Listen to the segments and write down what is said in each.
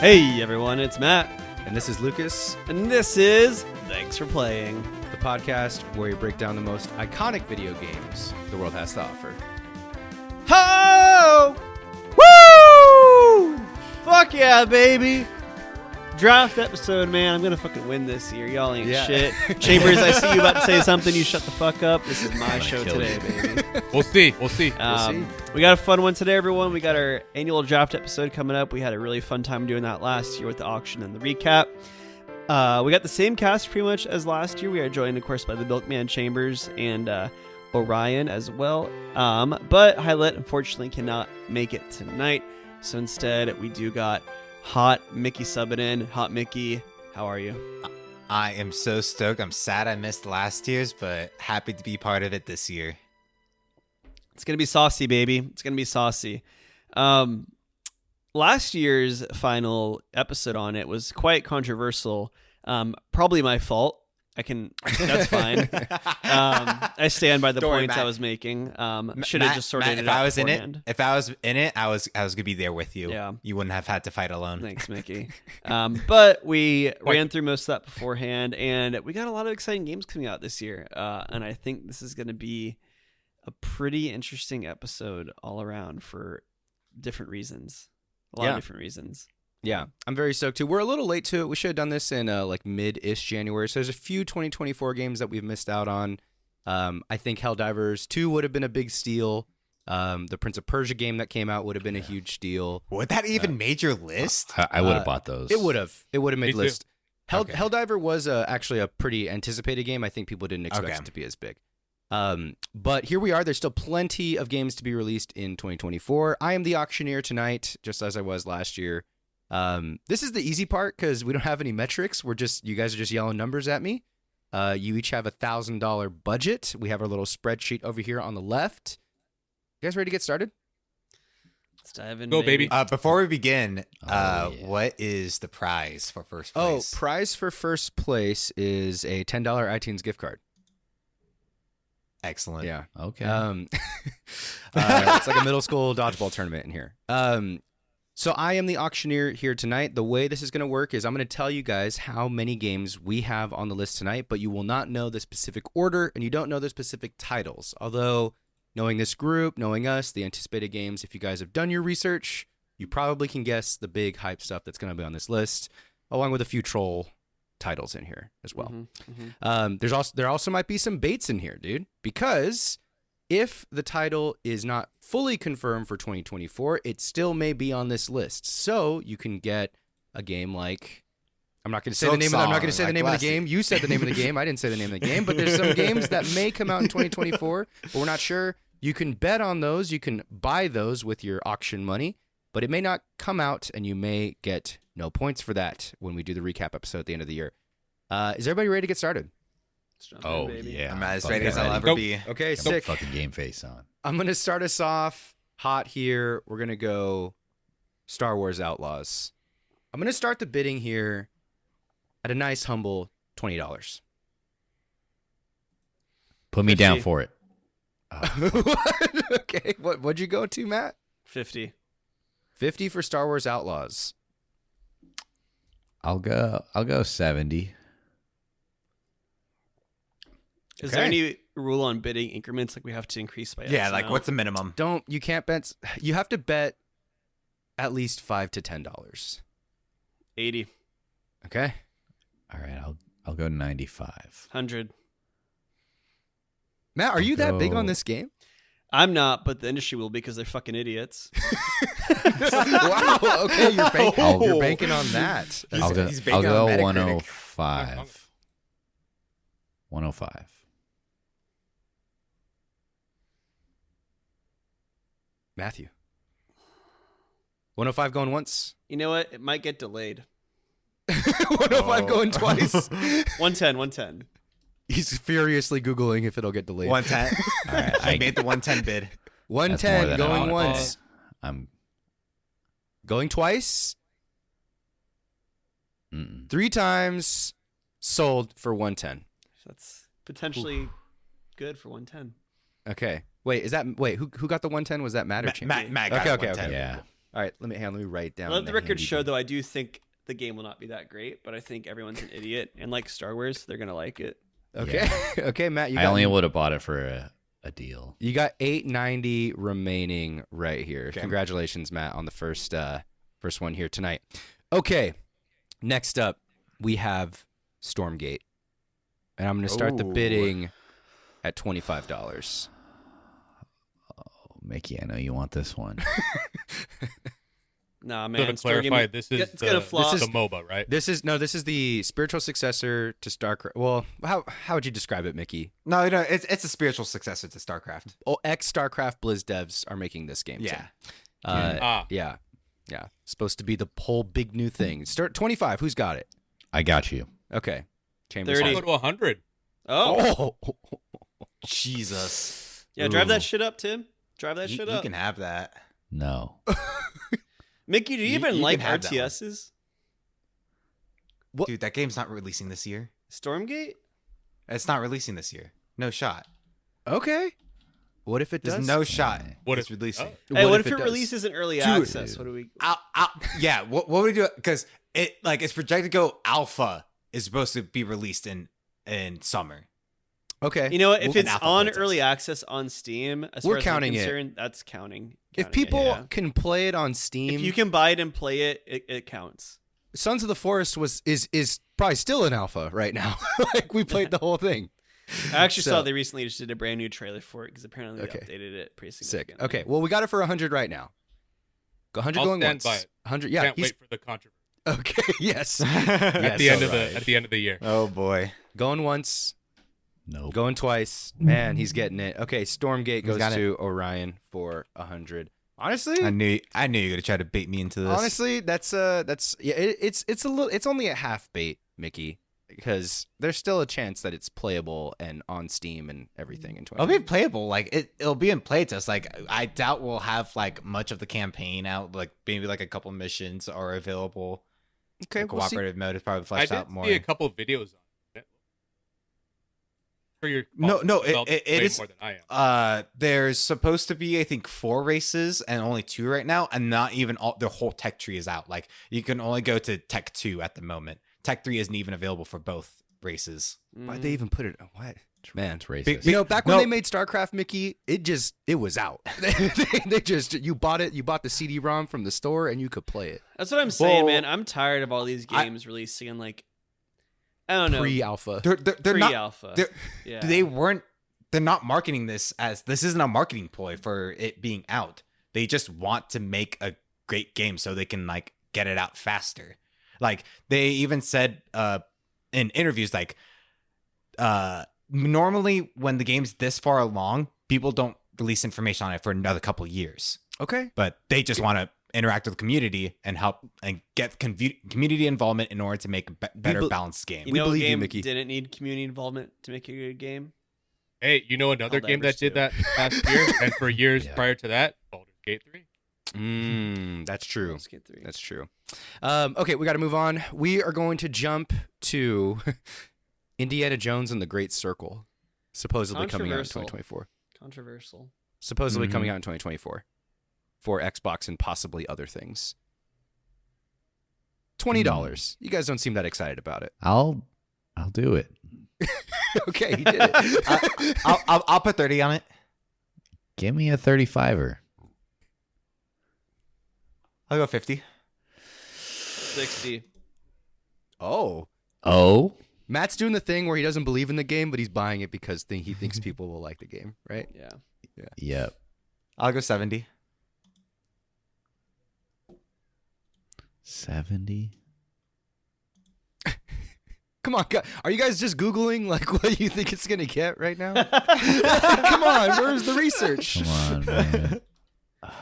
Hey everyone, it's Matt, And this is Lucas, and this is Thanks for Playing. the podcast where we break down the most iconic video games the world has to offer. Ho! Woo! Fuck yeah, baby! Draft episode, man. I'm gonna fucking win this year. Y'all ain't Yeah. shit. Chambers, I see you about to say something. You shut the fuck up. This is my show kill today, you. baby. We'll see. We'll see. We got a fun one today, everyone. We got our annual draft episode coming up. We had a really fun time doing that last year with the auction and the recap. We got the same cast pretty much as last year. We are joined, of course, by the Milkman Chambers and Orion as well. But Hylet, unfortunately, cannot make it tonight. So instead, we do got Hot Mickey subbing in. Hot Mickey, how are you? I am so stoked. I'm sad I missed last year's, but happy to be part of it this year. It's going to be saucy, baby. It's going to be saucy. Last year's final episode on it was quite controversial. Probably my fault. That's fine. I stand by the Don't worry, points I Matt. was making. Should have Matt- just sorted Matt, it if out I was beforehand. if I was in it, I was gonna be there with you. Yeah. You wouldn't have had to fight alone. Thanks, Mickey. But we ran through most of that beforehand, and we got a lot of exciting games coming out this year. And I think this is going to be a pretty interesting episode all around for different reasons. A lot of different reasons. Yeah, I'm very stoked too. We're a little late to it. We should have done this in like mid-ish January. So there's a few 2024 games that we've missed out on. I think Helldivers 2 would have been a big steal. The Prince of Persia game that came out would have been a huge steal. Would that even made your list? I would have bought those. It would have. It would have made Me too. list. Okay. Helldiver was actually a pretty anticipated game. I think people didn't expect it to be as big. But here we are. There's still plenty of games to be released in 2024. I am the auctioneer tonight, just as I was last year. This is the easy part because we don't have any metrics. You guys are just yelling numbers at me. You each have $1,000 budget. We have our little spreadsheet over here on the left. You guys ready to get started? Let's dive in, Go, baby. Before we begin, yeah. what is the prize for first Oh, place? prize for first place is a $10 iTunes gift card. Excellent. Yeah. Okay. It's like a middle school dodgeball tournament in here. So I am the auctioneer here tonight. The way this is going to work is I'm going to tell you guys how many games we have on the list tonight, but you will not know the specific order and you don't know the specific titles. Although knowing this group, knowing us, the anticipated games, if you guys have done your research, you probably can guess the big hype stuff that's going to be on this list, along with a few troll titles in here as well. There also might be some baits in here, dude, because if the title is not fully confirmed for 2024, it still may be on this list. So you can get a game like I'm not going to say the name. I'm not going to say the name of the game. You said the name of the game. I didn't say the name of the game. But there's some games that may come out in 2024, but we're not sure. You can bet on those. You can buy those with your auction money, but it may not come out, and you may get no points for that when we do the recap episode at the end of the year. Is everybody ready to get started? Let's jump in, oh baby. yeah. I'm as Fucking ready as I'll ever Nope. be. Okay, Got my sick. fucking game face on. I'm going to start us off hot here. We're going to go Star Wars Outlaws. I'm going to start the bidding here at a nice, humble $20. Put me 50. down for it. Okay, what'd you go to, Matt? 50. 50 for Star Wars Outlaws. I'll go 70. Is there Okay. any rule on bidding increments? Like we have to increase by X Yeah, like amount? what's the minimum? You can't bet. You have to bet at least $5 to $10. 80, Okay. All right, I'll go 95. 100. Matt, are you that big go- on this game? I'm not, but the industry will because they're fucking idiots. Wow. Okay, you're banking on that. I'll go, he's I'll banking go on Metacritic. 105. 105. Matthew. 105 going once. You know what? It might get delayed. 105 going twice. 110, 110. He's furiously Googling if it'll get delayed. 110. All right, I made the 110 bid. That's more 110 than I going wanna once. pay. I'm Going twice. mm-mm. 3 times. Sold for 110. That's potentially good for 110. Okay. Wait, who got the 110? Was that Matt or Champ? Matt got Okay, it, okay, 110. Yeah. All right, let me write it down. Let in the the record handy show, dandy- though, I do think the game will not be that great, but I think everyone's an idiot. And like Star Wars, they're going to like it. Okay, okay, Matt. I only would have bought it for a deal. You got 890 remaining right here. Okay. Congratulations, Matt, on the first one here tonight. Okay, next up we have Stormgate, and I'm going to start the Ooh. bidding at $25. Oh, Mickey, I know you want this one. Nah, So man. to Star clarify, Game- this is it's gonna flop. the MOBA, right? This is the spiritual successor to StarCraft. Well, how would you describe it, Mickey? No, it's a spiritual successor to StarCraft. Oh, ex StarCraft Blizz devs are making this game. Yeah. Yeah. Supposed to be the whole big new thing. Start 25. Who's got it? I got you. Okay. Chambers. 30. I'll go to 100. Oh, Jesus. yeah. Drive Ooh. that shit up, Tim. Drive that You, shit you up. can have that. No. Mickey, do you you even can like have that one. RTSs? What? Dude, that game's not releasing this year. Stormgate? It's not releasing this year. No shot. Okay. What if it There's does? no shot. What it's if- releasing. oh. Hey, what if it does? releases in early Dude. access? What do we? Yeah. What would we do? Because it's projected to go alpha is supposed to be released in summer. Okay. You know what? If An it's alpha on playtest. early access on Steam, as We're far as counting I'm it. concerned, that's counting. If Counting it, people yeah. can play it on Steam, if you can buy it and play it, it counts. Sons of the Forest is probably still in alpha right now. Like we played the whole thing. I actually So- saw they recently just did a brand new trailer for it because apparently they Okay. updated it pretty Sick. significantly. Okay. Well, we got it for 100 right now. 100 I'll going stand once. by it. 100. Yeah. Can't He's wait for the controversy okay. Yes. at the Yes, end of alright. the end of the year. Oh boy. Going once. Nope. Going twice. Man, he's getting it. Okay. Stormgate goes got it. to Orion for 100. Honestly, I knew you were gonna try to bait me into this. honestly, that's yeah. It's a little. It's only a half bait, Mickey, because there's still a chance that it's playable and on Steam and everything in it'll 20. be playable. Like it'll be in playtest. Like I doubt we'll have like much of the campaign out. Like maybe like a couple missions are available. Okay. The We'll see. cooperative mode is probably I fleshed did out more. see a couple of videos on it. For your No, developed it way is- more than I am. There's supposed to be, I think, 4 races and only 2 right now, and not even all the whole tech tree is out. Like you can only go to Tech 2 at the moment. Tech 3 isn't even available for both races. Why'd they even put it? What? Man, It's racist. Big- you know, back when No. they made StarCraft, Mickey, it was out. they just you bought the CD-ROM from the store and you could play it That's what I'm saying, Well, man. I'm tired of all these I- games releasing in like, I don't know, pre-alpha. They're not. pre-alpha. they're- Yeah. They're not marketing this as this isn't a marketing ploy for it being out. They just want to make a great game so they can like get it out faster. Like they even said in interviews like normally when the game's this far along, people don't release information on it for another couple years. Okay. But they just want to interact with the community and help and get community involvement in order to make a better bel- balanced game. you we know, a believe you, game Mickey. didn't need community involvement to make a good game. Hey, you know another game that Helldivers did 2. that last year, and for years Yeah. prior to that, Baldur's Gate 3. That's true. Let's get through. That's true. Okay, we got to move on. We are going to jump to Indiana Jones and the Great Circle, supposedly coming out in Controversial. 2024. Controversial. Supposedly Mhm. coming out in 2024 for Xbox and possibly other things. $20. You guys don't seem that excited about it. I'll do it. Okay, he did it. I'll put 30 on it. Give me a 35er. I'll go 50. 60. Oh. Oh, Matt's doing the thing where he doesn't believe in the game, but he's buying it because he thinks people will like the game, right? Yeah. yep. I'll go 70. 70. Come on, are you guys just Googling like what you think it's gonna get right now? Come on, where's the research? Come on, man.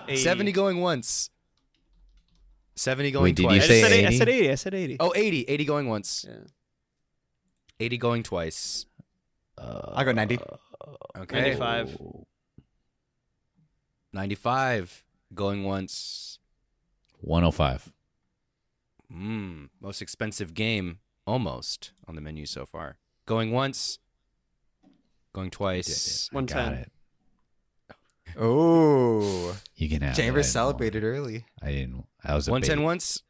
80. 70 going once. 70 going Wait, did you twice. I say said 80. I 80? said 80. I said 80. Oh, 80. 80 going once. Yeah. 80 going twice. I'll go 90. Okay. 95. 95 going once. 105. Most expensive game almost on the menu so far. Going once. Going twice. I got 110. it. Oh, You can have it. Chambers I didn't celebrated want early. it. I didn't. I was a 110 bait. once,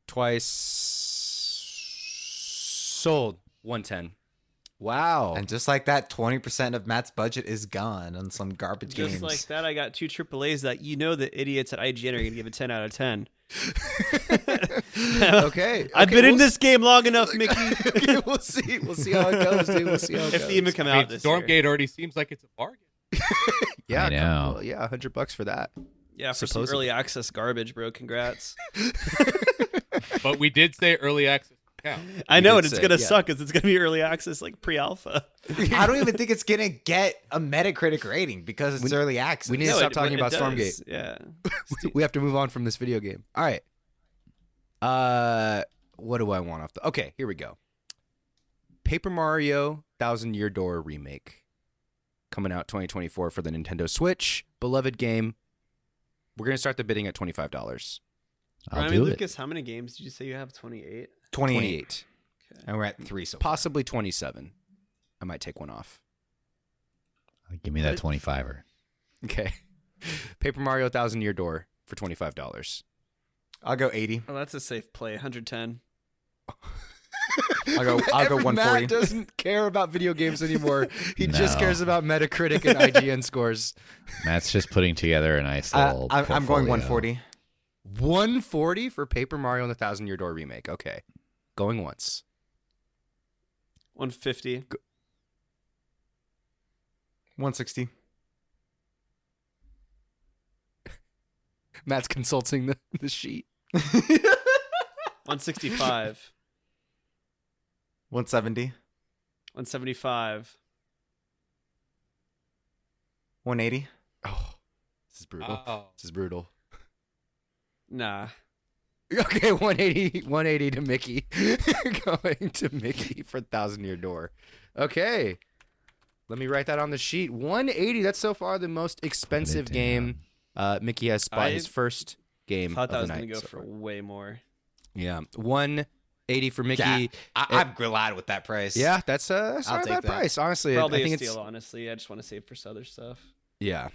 twice. Sold. 110. Wow. And just like that, 20% of Matt's budget is gone on some garbage Just games. like that, I got 2 AAAs that the idiots at IGN are going to give a 10 out of 10. Okay. I've been in this game long enough, Mickey. Okay, we'll see. We'll see how it goes, dude. We'll see how it If goes. the even come I mean, out this year. Stormgate already seems like it's a bargain. Yeah, I know. well, yeah, $100 for that. Yeah, for some supposedly. early access garbage, bro. Congrats. But we did say early access count. I know, did and it's say, going to yeah. suck because it's going to be early access, like pre-alpha. I don't even think it's gonna get a Metacritic rating because it's early access. we need to No, stop it- talking it about does. Stormgate. Yeah. We have to move on from this video game. All right. What do I want off the? Okay, here we go. Paper Mario Thousand Year Door remake coming out 2024 for the Nintendo Switch. Beloved game. We're gonna start the bidding at $25. I'll Ryan do it. Lucas, how many games did you say you have? 28? 28. And we're at 3 so far. Possibly 27. I might take one off. Give me that 25er. Okay. Paper Mario Thousand Year Door for $25. I'll go 80. Oh, that's a safe play. 110. I'll go Matt 140. doesn't care about video games anymore. He just No. cares about Metacritic and IGN scores. Matt's just putting together a nice little. I'm going portfolio. 140. 140 for Paper Mario and the Thousand Year Door remake. Okay. Going once. 150. 160. Matt's consulting the sheet. 165. 170. 175. 180. Oh, this is brutal. Oh. This is brutal. Nah. Okay, 180 to Mickey. Going to Mickey for Thousand Year Door. Okay. Let me write that on the sheet. 180. That's so far the most expensive down. game Mickey has bought. His I first game Thought that of was the going night. to go so for far. way more. Yeah. 180 for Mickey. Yeah, I'm glad with that price. Yeah, that's not I'll a take bad that. price, honestly. Probably I think a it's steal, honestly. I just want to save for other stuff. yeah.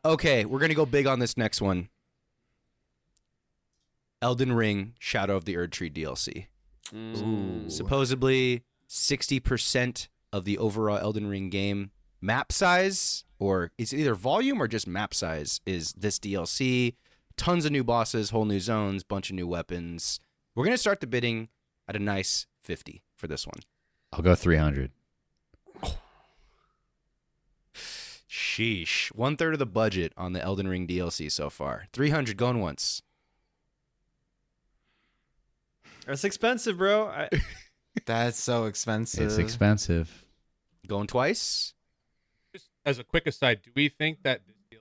Okay, we're gonna go big on this next one. Elden Ring: Shadow of the Erdtree DLC. Mm. Supposedly 60% of the overall Elden Ring game map size, or it's either volume or just map size, is this DLC. Tons of new bosses, whole new zones, bunch of new weapons. We're gonna start the bidding at a nice 50 for this one. I'll go 300. Sheesh. 1/3 of the budget on the Elden Ring DLC so far. 300 going once. That's expensive, bro. That's so expensive. It's expensive. Going twice. Just as a quick aside, do we think that this deal?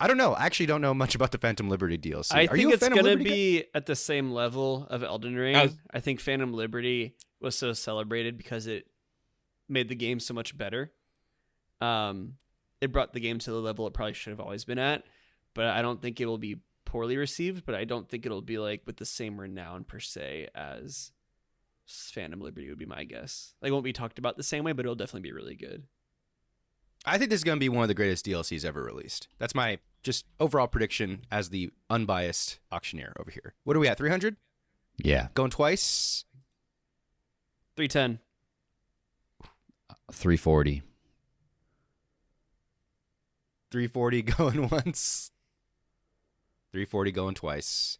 I don't know. I actually don't know much about the Phantom Liberty DLC. I Are you think a it's Phantom going to Liberty guy? be at the same level of Elden Ring. I was- I think Phantom Liberty was so celebrated because it made the game so much better. It brought the game to the level it probably should have always been at, but I don't think it will be poorly received, but I don't think it'll be like with the same renown per se as Phantom Liberty would be my guess. Like, it won't be talked about the same way, but it'll definitely be really good. I think this is going to be one of the greatest DLCs ever released. That's my just overall prediction as the unbiased auctioneer over here. What are we at? 300? Yeah, Going twice? 310. 340. 340 going once. 340 going twice.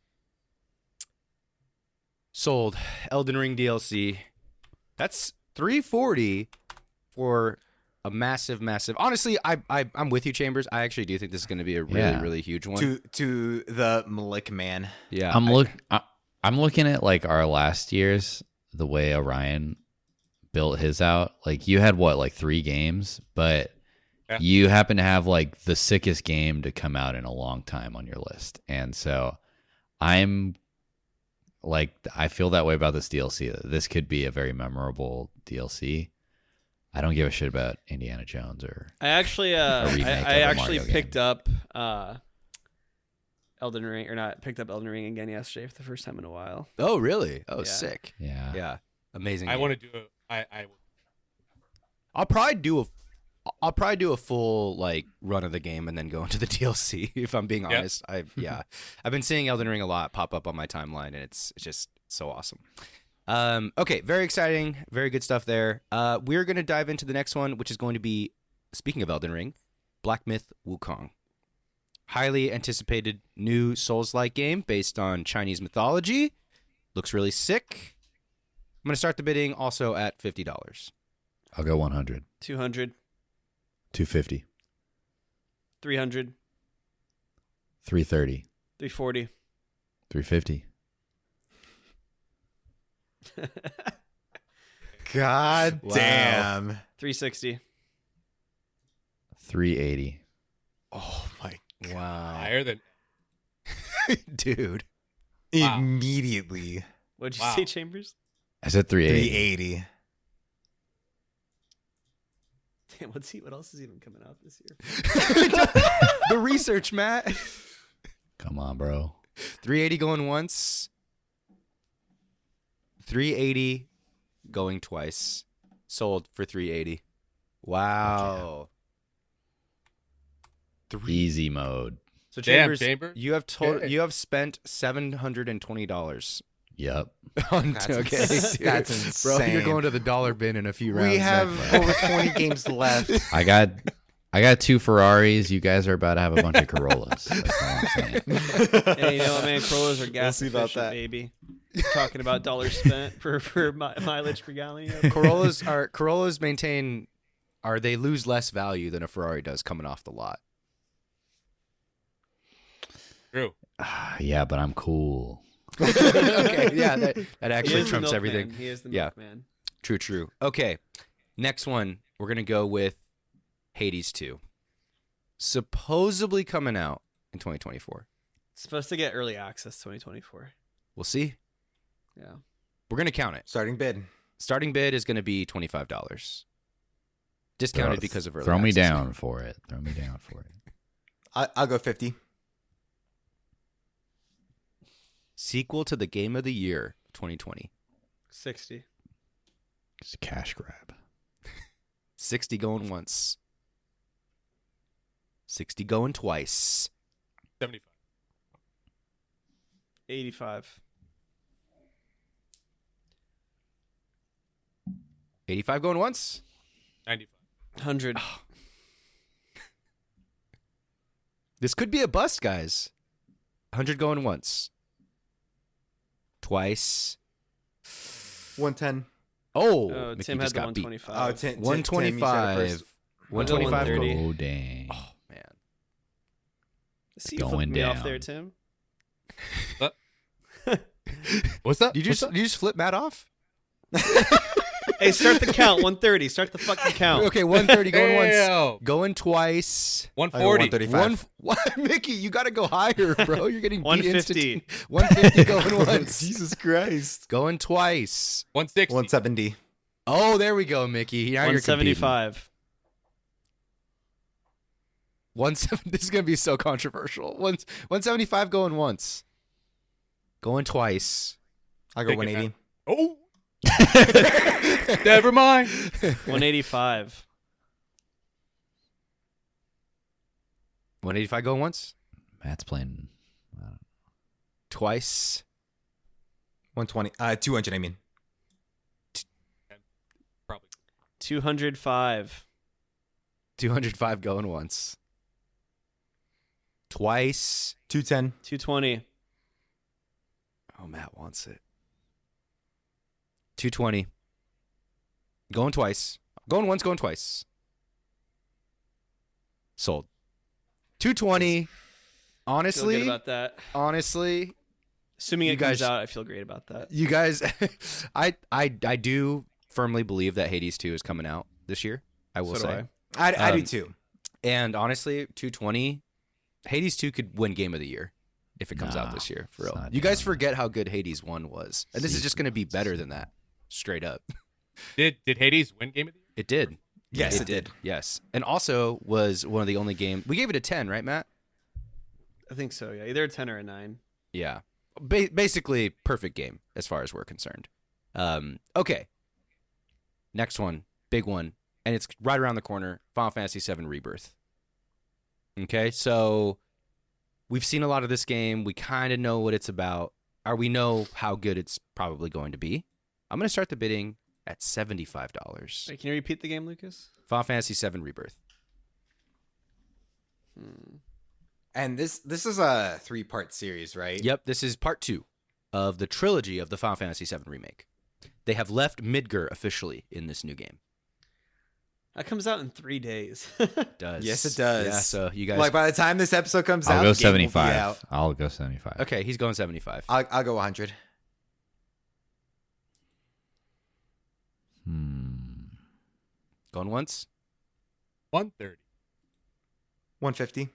Sold. Elden Ring DLC. That's 340 for a massive. Honestly, I'm with you, Chambers. I actually do think this is going to be a really, Yeah. really huge one. To the Malik man. Yeah. I'm looking at like our last year's, the way Orion built his out. Like, you had what, like 3 games, but Yeah. you happen to have like the sickest game to come out in a long time on your list. And so I'm like, I feel that way about this DLC. This could be a very memorable DLC. I don't give a shit about Indiana Jones or I actually remake of I a actually Mario picked up Elden Ring, or not picked up Elden Ring again yesterday for the first time in a while. Oh, really? Oh, Yeah. sick. yeah. Yeah. Amazing. I game. want to do it. I I'll probably do a full like run of the game and then go into the DLC. If I'm being Yeah. honest, I've been seeing Elden Ring a lot pop up on my timeline, and it's just so awesome. Okay, very exciting, very good stuff there. We're gonna dive into the next one, which is going to be, speaking of Elden Ring, Black Myth Wukong. Highly anticipated new Souls-like game based on Chinese mythology. Looks really sick. I'm gonna start the bidding also at $50. I'll go 100. 200, 250. 300, 330. 340. 350. God Wow. damn. 360. 380. Oh my Wow. higher than Dude. Wow. Immediately. What'd you Wow. say, Chambers? I said 380. 380. Damn, what else is even coming out this year? The research, Matt. Come on, bro. 380 going once. 380 going twice. Sold for 380. Wow. Easy mode. So Damn, Chambers, Chamber. you have Yeah. you have spent $720 Yep. on That's okay. ins- dude. that's Bro, you're insane. going to the dollar bin in a few rounds. We have next month. over 20 games left. I got 2 Ferraris. You guys are about to have a bunch of Corollas. That's all I'm saying. Hey, you know what, man? Corollas are gas see about efficient, that. baby. Talking about dollars spent per mileage per gallon. You know? Corollas maintain they lose less value than a Ferrari does coming off the lot. True. Yeah, but I'm cool. Okay, yeah, that He actually is the trumps milkman. everything. He is the Yeah. milkman. True. Okay. Next one, we're going to go with Hades 2. Supposedly coming out in 2024. It's supposed to get early access 2024. We'll see. Yeah. We're going to count it. Starting bid. Starting bid is going to be $25. Discounted because of early Throw me access. down for it. Throw me down for it. I'll go 50. Sequel to the Game of the Year 2020. 60. It's a cash grab. 60 going once. 60 going twice. 75. 85. 85 going once. 95. 100. This could be a bust, guys. 100 going once. Twice. 110. Oh, Oh, Mickey Tim had just the got beat. 125. 125. 125 130. going. Oh, dang. Oh, man. See you flipping going me off down. there, Tim. What's that? Did you just flip Matt off? Hey, start the count. 130. Start the fucking count. Okay, 130 going once. Damn. Going twice. 140. 135. Mickey, you got to go higher, bro. You're getting beat 150. instant. 150 going once. Jesus Christ. Going twice. 160. 170. Oh, there we go, Mickey. Now you're competing. 175. 170. This is gonna be so controversial. 175 going once. Going twice. I'll go Take it 180. Oh. Never mind. 185. 185 going once. Matt's playing. Twice. 120. 200, I mean. Probably. 205. 205 going once. Twice. 210. 220. Oh, Matt wants it. 220. Going twice. Going once, going twice. Sold. 220. Feel Honestly, good about that. honestly, Assuming You it comes guys- out, I feel great about that. you guys, I do firmly believe that Hades 2 is coming out this year. I will So do say. I. I do Um, too. And honestly, 220, Hades 2 could win Game of the Year if it comes out Nah, this year. For it's real. not You guys doing forget how good Hades 1 was. And this is just going to be better than that. Straight up. Did Hades win Game of the Year? It did. Yes, it did. Yes. And also was one of the only games. We gave it a 10, right, Matt? I think so, yeah. Either a 10 or a 9. Yeah. Basically, perfect game as far as we're concerned. Okay. Next one, big one, and it's right around the corner. Final Fantasy VII Rebirth. Okay, so we've seen a lot of this game. We kind of know what it's about, or we know how good it's probably going to be. I'm going to start the bidding at $75. Wait, can you repeat the game, Lucas? Final Fantasy VII Rebirth. And this is a 3-part series, right? Yep, this is part 2 of the trilogy of the Final Fantasy VII remake. They have left Midgar officially in this new game. That comes out in 3 days. Does. Yes, it does. Yeah, so you guys... Like by the time this episode comes out, I'll go the game will be 75. out. I'll go 75. Okay, he's going 75. I'll go 100. Going once? 130. 150.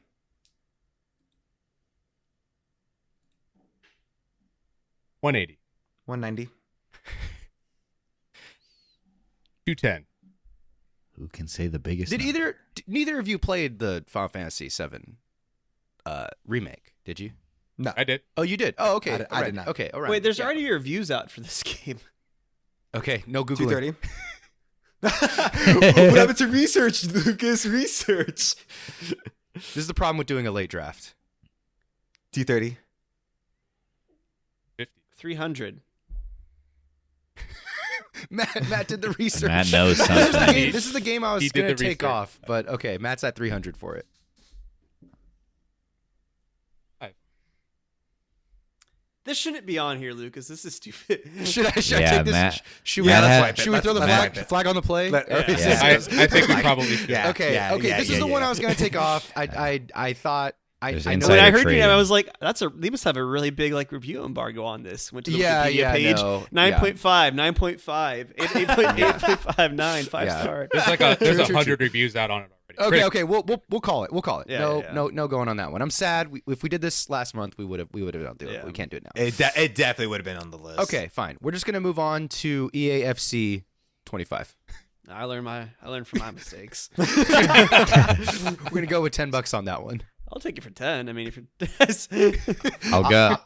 180. 190. 210. Who can say the biggest? Did number? neither of you played the Final Fantasy VII remake? Did you? No. I did. Oh, you did. Oh, okay. I did Alright. not. Okay, all right. Wait, there's Yeah. already reviews out for this game. Okay, no googling. 230. What happened to research, Lucas? Research. This is the problem with doing a late draft. 230. 50. 300. Matt did the research. Matt knows This is the something. game- This is the game I was He did going the to take research. off, but okay, Matt's at 300 for it. This shouldn't be on here, Lucas. This is stupid. Should I Yeah, take this? Matt. Should we, Yeah, let's let's wipe wipe should we it. throw the Let's flag, wipe it. flag on the play? Let- Or is Yeah. this- I think we probably should. Yeah. Okay, this is the one I was going to take off. I thought There's I know. When I insider heard your trading. name, I was like, they must have a really big like review embargo on this. Went to the Wikipedia page. no. 9.5, 9.5, 8.5, 9, 5 Yeah. star. There's True, true, 100 reviews out on it already. Okay, we'll call it. We'll call it. Yeah, no, yeah. no going on that one. I'm sad. If we did this last month, we would have done it. Yeah. We can't do it now. It definitely would have been on the list. Okay, fine. We're just gonna move on to EAFC 25. I learned from my mistakes. We're gonna go with $10 on that one. I'll take it for 10. I mean, if it I'll go.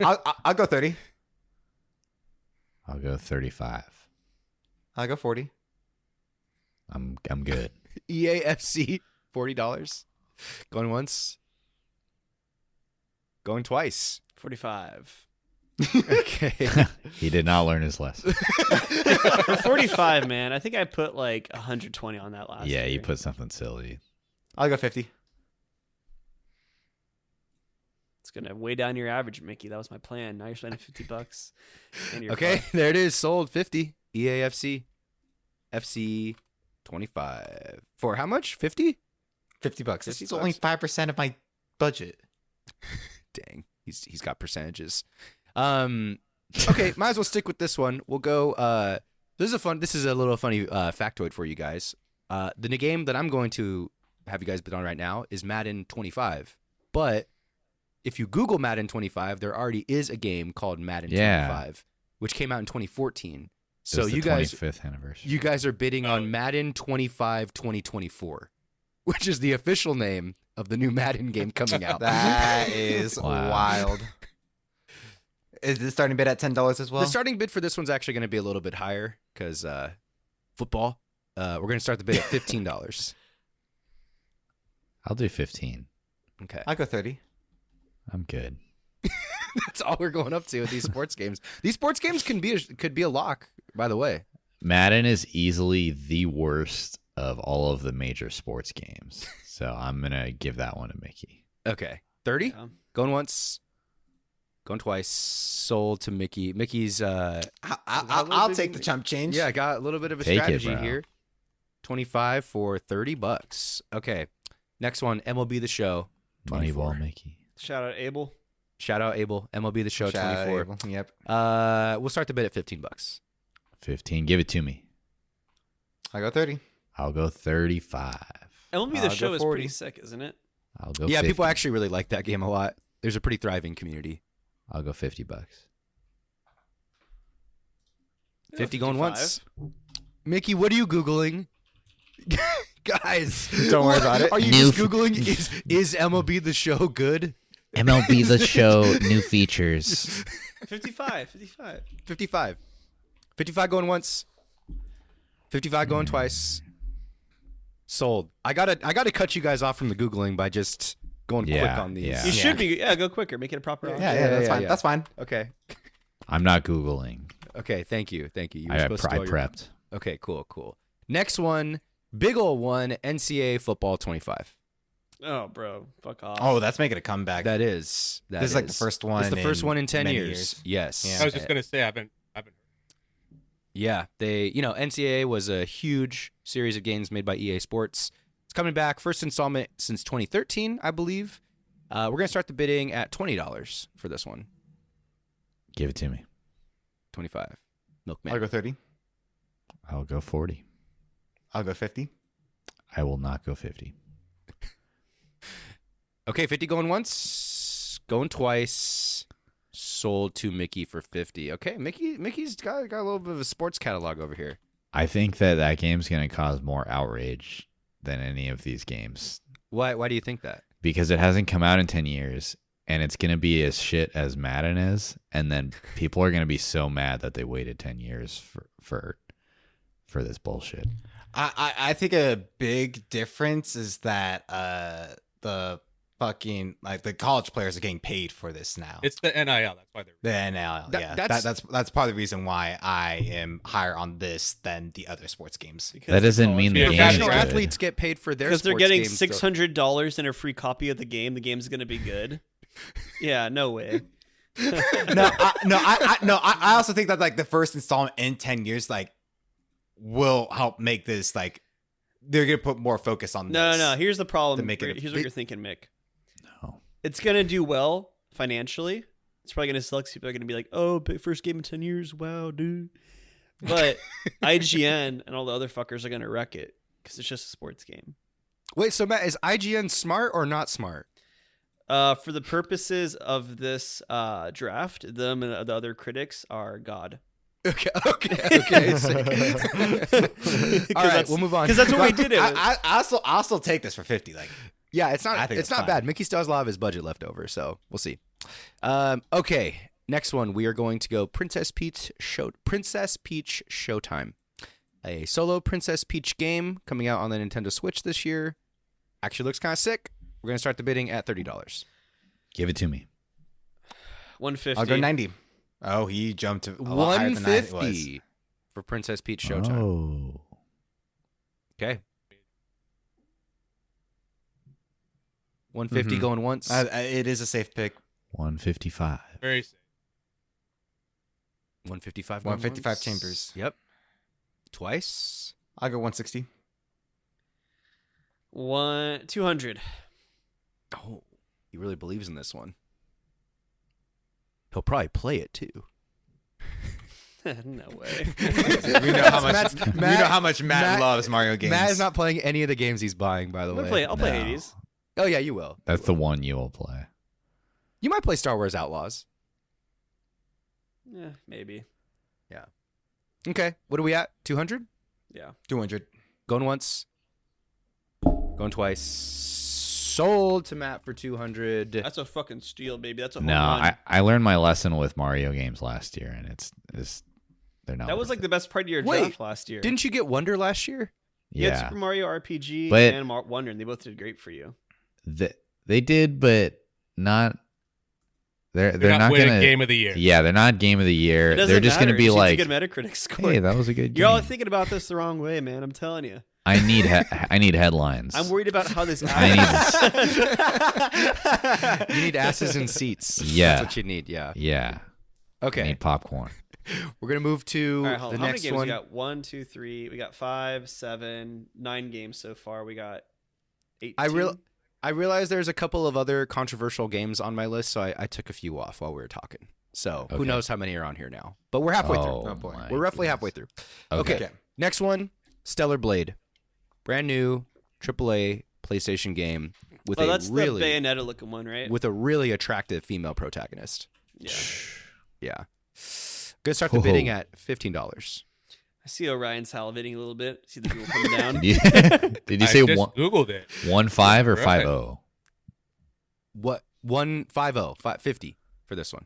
I'll go 30. I'll go 35. I'll go 40. I'm good. EAFC $40. Going once. Going twice. 45. Okay. He did not learn his lesson. For 45, man, I think I put like 120 on that last Yeah, year. you put something silly. I'll go 50. It's going to weigh down your average, Mickey. That was my plan. Now you're spending $50. And you're Okay, fucked. there it is. Sold 50. EAFC FC 25. For how much? 50? $50. This 50 is only bucks. 5% of my budget. Dang, he's got percentages. Okay, might as well stick with this one. We'll go. This is a little funny factoid for you guys. The new game that I'm going to have you guys bid on right now is Madden 25. But if you Google Madden 25, there already is a game called Madden 25, which came out in 2014. So It's the you guys, 25th anniversary. you guys are bidding on Madden 25 2024, which is the official name of the new Madden game coming out. That is Wow. wild. Is the starting bid at $10 as well? The starting bid for this one's actually going to be a little bit higher because football. We're going to start the bid at $15. I'll do 15. Okay, I'll go 30. I'm good. that's all we're going up to with these sports games. These sports games could be a lock. By the way, Madden is easily the worst of all of the major sports games. So I'm going to give that one to Mickey. okay, 30. Yeah. Going once, going twice. Sold to Mickey. Mickey's I'll take the chump change. yeah, got a little bit of a Take it, strategy bro. here. 25 for $30. Okay, next one. MLB The Show. 24. Moneyball Mickey. Shout out Abel. Shout out Abel. MLB The Show. Shout out 24. Abel. Yep. We'll start the bid at $15. 15. Give it to me. I'll go 30. I'll go 35. MLB The I'll Show go is 40. pretty sick, isn't it? I'll go Yeah, 50. people actually really like that game a lot. There's a pretty thriving community. I'll go $50. 50 going 55. once. Mickey, what are you Googling? Guys, Don't worry about it. Are you New just Googling, is MLB The Show good? MLB The Show new features. 55. 55. 55. 55 going once. 55 going twice. Sold. I gotta cut you guys off from the Googling by just going quick Yeah, on these. yeah. You should be. Yeah, go quicker. Make it a proper. Yeah, that's fine. yeah. That's fine. Okay. I'm not Googling. Okay. Thank you. You were I supposed to do all your- prepped. Okay. Cool. Next one. Big ol' one. NCAA football 25. Oh, bro, fuck off. Oh, that's making a comeback. That is. This is like the first one. It's the first one in 10 many years. Yes. Yeah. I was just gonna say I haven't. Yeah, NCAA was a huge series of games made by EA Sports. It's coming back, first installment since 2013, I believe. We're gonna start the bidding at $20 for this one. Give it to me. 25. Milkman. I'll go 30. I'll go 40. I'll go 50. I will not go 50. Okay, 50 going once, going twice. Sold to Mickey for 50. Okay, Mickey's got a little bit of a sports catalog over here. I think that game's going to cause more outrage than any of these games Why do you think that? because it hasn't come out in 10 years and it's going to be as shit as Madden is. And then people are going to be so mad that they waited 10 years for this bullshit. I think a big difference is that the fucking like the college players are getting paid for this now. It's the NIL. That's why they're. The NIL, That- yeah. that's- That's part of the reason why I am higher on this than the other sports games. Because That doesn't college mean the players- game is Professional good. athletes get paid for their because they're sports getting games, though. $600 and a free copy of the game. The game's gonna be good. Yeah, no way. I also think that like the first installment in 10 years like will help make this like they're gonna put more focus on No. this. Here's the problem. To make it a Here's what big- you're thinking, Mick. No. It's gonna do well financially. It's probably gonna sell 'cause people are gonna be like, "Oh, first game in 10 years, wow, dude." But IGN and all the other fuckers are gonna wreck it because it's just a sports game. Wait, so Matt, is IGN smart or not smart? For the purposes of this draft, them and the other critics are God. Okay. Sick. All right, that's- we'll move on. Because that's what we did. It. I'll still take this for 50. Like Yeah, it's not. I think It's it's not fine. bad. Mickey still has a lot of his budget left over, so we'll see. Okay, next one we are going to go Princess Peach Showtime, a solo Princess Peach game coming out on the Nintendo Switch this year. Actually looks kind of sick. We're gonna start the bidding at $30. Give it to me. 150. I'll go 90. Oh, he jumped to a lot higher than I was. 150 for Princess Peach Showtime. Oh. Okay. 150 Mhm. going once. It is a safe pick. 155. Very safe. 155 going 155 once. chambers. Yep. Twice. I'll go 160. 200. Oh, he really believes in this one. He'll probably play it too. No way. We know how much. Matt- we know how much Matt, Matt- loves Mario games. Matt is not playing any of the games he's buying, by the way. I'll play No. Hades. Oh yeah, you will. That's the one you will play. You might play Star Wars Outlaws. Yeah, maybe. Okay, what are we at? 200? Yeah. 200. Going once. Going twice. Sold to Matt for 200. That's a fucking steal, baby. That's a home No, run. I learned my lesson with Mario games last year, and it's they're not. That was worth like it. the best part of your Wait, draft last year. Didn't you get Wonder last year? You had Yeah, Super Mario RPG But- and Wonder, and they both did great for you. they did, but not. They're They're not winning gonna game of the year. Yeah, they're not game of the It year. doesn't They're just matter. gonna be She's like, a good Metacritic score. hey, that was a good game. You're all thinking about this the wrong way, man. I'm telling you. I need headlines. I'm worried about how this. You need asses in seats. Yeah. That's what you need, yeah. Yeah. I Okay, need popcorn. we're going to move to All right, hold the on. How many next games one. we got? 1, 2, 3. We got 5, 7, 9 games so far. We got 18. I realized there's a couple of other controversial games on my list, so I took a few off while we were talking. So who Okay. knows how many are on here now? But we're halfway through. Oh, boy. my We're roughly goodness. halfway through. Okay. Okay. Next one, Stellar Blade. Brand new AAA PlayStation game with Oh, a that's really the Bayonetta looking one, right? with a really attractive female protagonist. Yeah. Yeah. Gonna start the bidding Whoa. at $15. I see Orion salivating a little bit. See the people coming down. Did you say I just one, Googled it. 1.5 or Right. 5.0? What 150 50 for this one.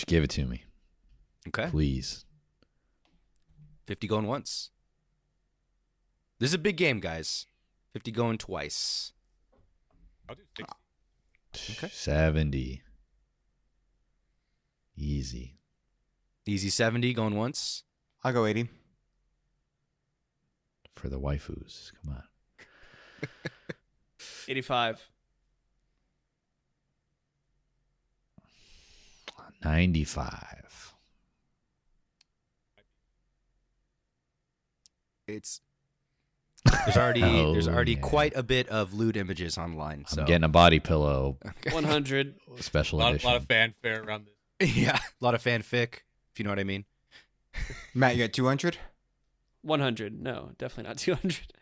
Give it to me, Okay. please. 50 going once. This is a big game, guys. 50 going twice. I'll do 60. Okay. 70. Easy. Easy 70 going once. I'll go 80. For the waifus. Come on. 85. 95. It's there's already Oh, there's already yeah. quite a bit of lewd images online. So I'm getting a body pillow 100. special A edition. lot of fanfare around this. yeah, a lot of fanfic, if you know what I mean. Matt, you got 200? 100. No, definitely not 200.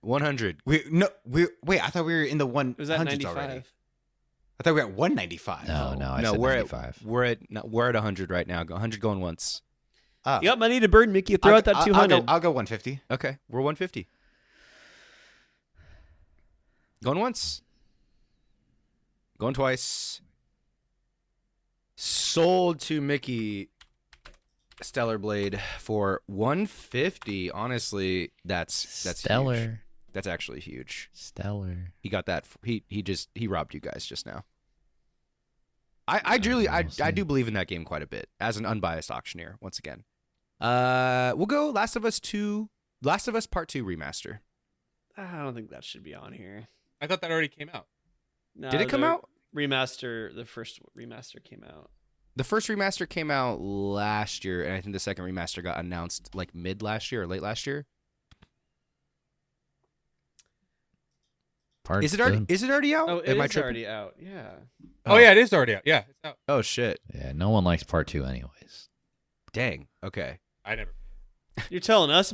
100. Wait, I thought we were in the It was at 100s 95. already. I thought we were at 195. No, I no, said we're 95. we're at 100 right now. 100 going once. Oh. You got money to burn, Mickey. Throw out that 200. I'll go 150. Okay, we're 150. Going once. Going twice. Sold to Mickey Stellar Blade for 150. Honestly, that's Stellar. huge. That's actually huge. Stellar. He got that. He robbed you guys just now. I do believe in that game quite a bit as an unbiased auctioneer. Once again, we'll go Last of Us Part 2 remaster. I don't think that should be on here. I thought that already came out. No, Did it come the out? The first remaster came out. The first remaster came out last year, and I think the second remaster got announced like mid last year or late last year. Part Is it already out? Oh, it Am I is tripping? already out. Yeah. Oh, yeah, it is already out. Yeah, it's out. Oh shit! Yeah, no one likes part 2 anyways. Dang. Okay. I never. You're talking to us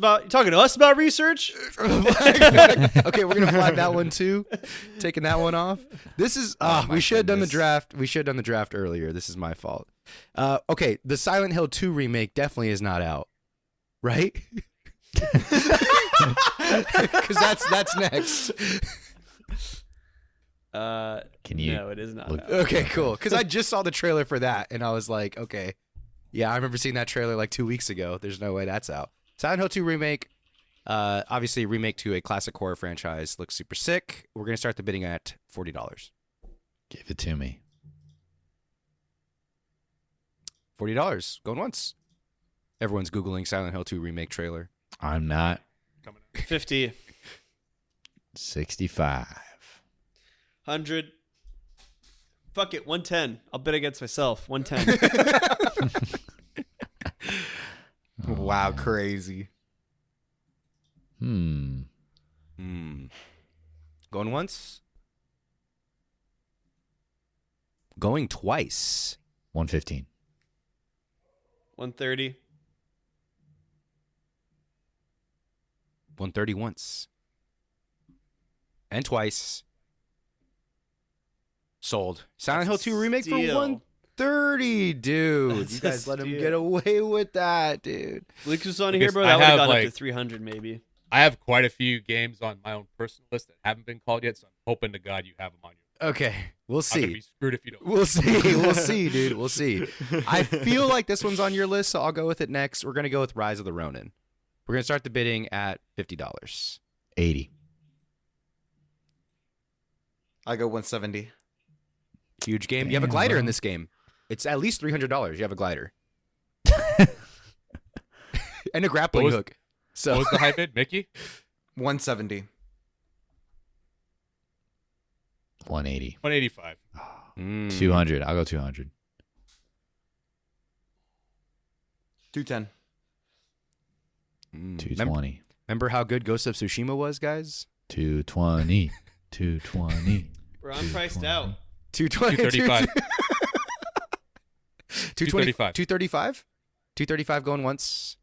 about research? Okay, we're gonna flag that one too. Taking that one off. This is my we should have done the goodness. draft. We should have done the draft earlier. This is my fault. Okay, the Silent Hill 2 remake definitely is not out, right? Because that's next. Can you No, it is not look- out. Okay, cool. Because I just saw the trailer for that, and I was like, okay, yeah, I remember seeing that trailer like 2 weeks ago. There's no way that's out. Silent Hill 2 remake, obviously a remake to a classic horror franchise. Looks super sick. We're gonna start the bidding at $40. give it to me? $40 going once. Everyone's googling Silent Hill 2 remake trailer. I'm not. Coming out. 50. 65. 100. Fuck it. 110. I'll bet against myself. 110. Wow, crazy. Hmm. Going once. Going twice. 115. 130. 130 once. And twice. Sold. Silent Hill 2 remake for Steal. 130, dude. That's You a guys let him steal. get away with that, dude. Lucas was on Lucas, here, bro. I That would have have, gone up to like- 300 maybe. I have quite a few games on my own personal list that haven't been called yet, so I'm hoping to God you have them on your. Okay, we'll I'm gonna see. be screwed if you don't. We'll see. We'll see, dude. We'll see. I feel like this one's on your list, so I'll go with it next. We're gonna go with Rise of the Ronin. We're gonna start the bidding at $50. 80. I go 170. Huge game. You have a Damn, glider bro. in this game. It's at least $300. You have a glider and a grappling What was- hook. So What was the high bid, Mickey? 170. 180. 185. 200. I'll go 200. 210. 220. Remember how good Ghost of Tsushima was, guys? 220. 220. Bro, I'm priced out. 220. 235. 235. 235. 235? 235 going once.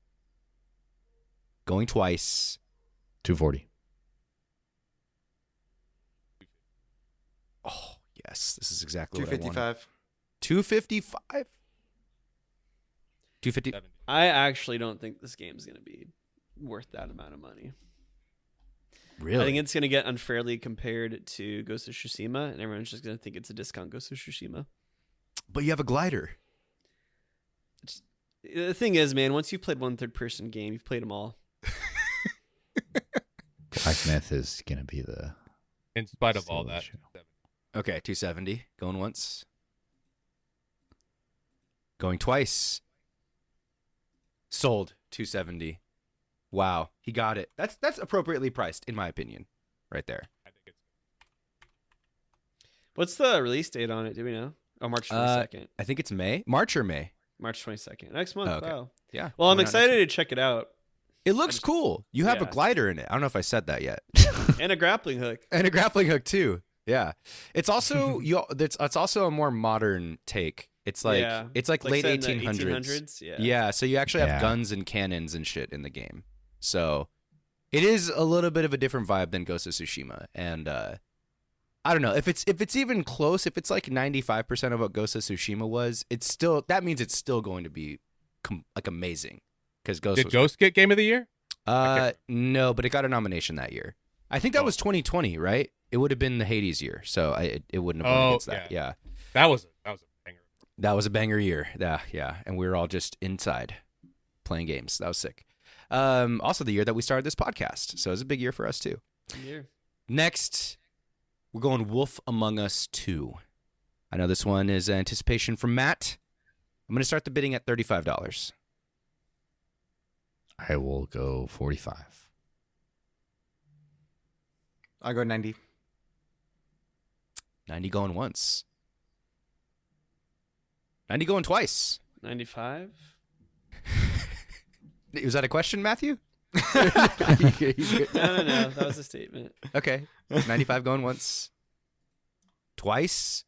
Going twice. 240. Oh, yes. This is exactly what I wanted. 255. 255? 250. 70. I actually don't think this game's going to be worth that amount of money. Really? I think it's going to get unfairly compared to Ghost of Tsushima, and everyone's just going to think it's a discount Ghost of Tsushima. But you have a glider. The thing is, man, once you've played one third-person game, you've played them all. Black Myth is gonna be the In spite of all steal of the that. show. Okay, 270 going once. Going twice. Sold 270. Wow, he got it. That's appropriately priced in my opinion, right there. I think it's What's the release date on it? Do we know? Oh, March 22nd. I think it's March or May. March 22nd. Next month. Oh, okay. Wow. Yeah. Well, I'm coming out next excited week. to check it out. It looks cool. You have a yeah. glider in it. I don't know if I said that yet. And a grappling hook. And a grappling hook too. Yeah. It's also it's also a more modern take. It's like Yeah. it's like late set in the 1800s. Yeah. Yeah, so you actually have Yeah. guns and cannons and shit in the game. So it is a little bit of a different vibe than Ghost of Tsushima. And I don't know if it's even close. If it's like 95% of what Ghost of Tsushima was, it's still that means it's still going to be like amazing because Ghost. Did was, Ghost get Game of the Year? no, but it got a nomination that year. I think that Oh. was 2020, right? It would have been the Hades year, so it wouldn't have gone Oh, against that. Yeah, That was a banger. that was a banger year. Yeah, and we were all just inside playing games. That was sick. Also the year that we started this podcast, so it was a big year for us too. Yeah. Next, we're going Wolf Among Us 2. I know this one is anticipation from Matt. I'm going to start the bidding at $35. I will go 45. I'll go 90. 90 going once. 90 going twice. 95. Was that a question, Matthew? No. That was a statement. Okay. 95 going once. Twice.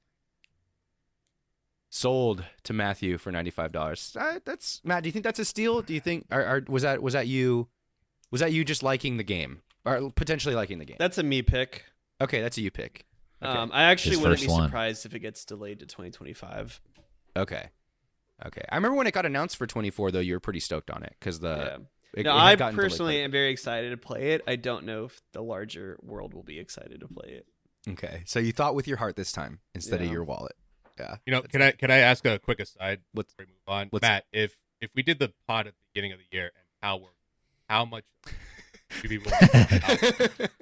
Sold to Matthew for $95. That's Matt. Do you think that's a steal? Do you think was that you just liking the game or potentially liking the game? That's a me pick. Okay, that's a you pick. Okay. I actually His wouldn't be first one. surprised if it gets delayed to 2025. Okay. I remember when it got announced for 24 though. You were pretty stoked on it because Yeah. it No, had I gotten delayed personally quite am very excited to play it. I don't know if the larger world will be excited to play it. a bit. Okay, so you thought with your heart this time instead of Yeah. your wallet. Yeah. You know, can I ask a quick aside What's- before we move on? what's- Matt, if we did the pod at the beginning of the year and how much do people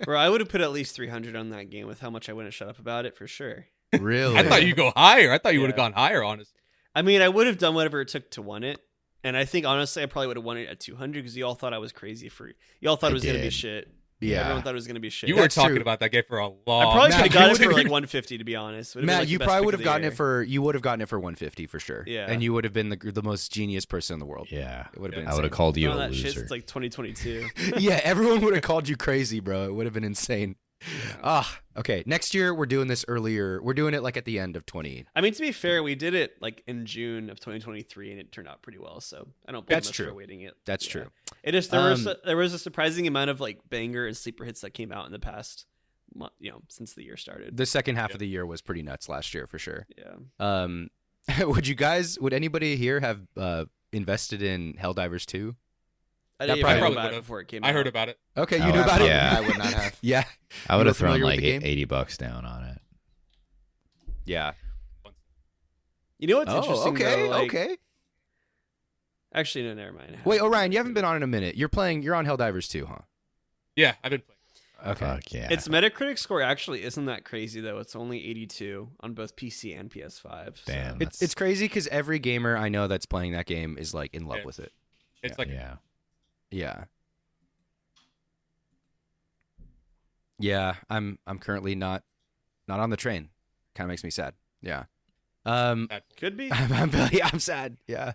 Bro, I would have put at least 300 on that game with how much I wouldn't shut up about it for sure. Really? I thought you'd go higher. I thought you would have Yeah. gone higher, honestly. I mean, I would have done whatever it took to win it. And I think, honestly, I probably would have won it at 200 because you all thought I was crazy for y'all thought I it was going to be did. shit. Yeah. Everyone thought it was going to be shit. You were That's talking true. about that game for a I long probably Matt, could have you got it would've for like been- 150 to be honest. Would've been, Matt, like, the you best probably pick would of have the gotten year. it for you would have gotten it for 150 for sure. Yeah. And you would have been the most genius person in the world. Yeah. It would have been. I would have insane. called you None a of that shit loser. since like 2022. Yeah, everyone would have called you crazy, bro. It would have been insane. Okay. Next year we're doing this earlier. We're doing it like at the end of 20. I mean, to be fair, we did it like in June of 2023, and it turned out pretty well. So I don't blame That's us true. for waiting it. That's Yeah. true. It just there was a surprising amount of like banger and sleeper hits that came out in the past, since the year started. The second half of the year was pretty nuts last year for sure. Yeah. Would anybody here have invested in Helldivers 2? I That didn't probably even know would've. about it before it came out. I heard about it. Okay, you Oh, knew about it? yeah. I would not have. Yeah. I would You were have thrown familiar with like the game? $80 down on it. Yeah. You know what's Oh, interesting? okay, though? Like- okay. Actually, no, never mind. Wait, Orion, you haven't been on in a minute. You're on Helldivers 2, huh? Yeah, I've been playing. Okay. Fuck yeah. Its Metacritic score actually isn't that crazy though. It's only 82 on both PC and PS5. so- Damn. It's crazy because every gamer I know that's playing that game is like in love Yeah. with it. It's like yeah. Yeah. Yeah, I'm currently not on the train. Kind of makes me sad. Yeah. Could be. I'm sad. Yeah.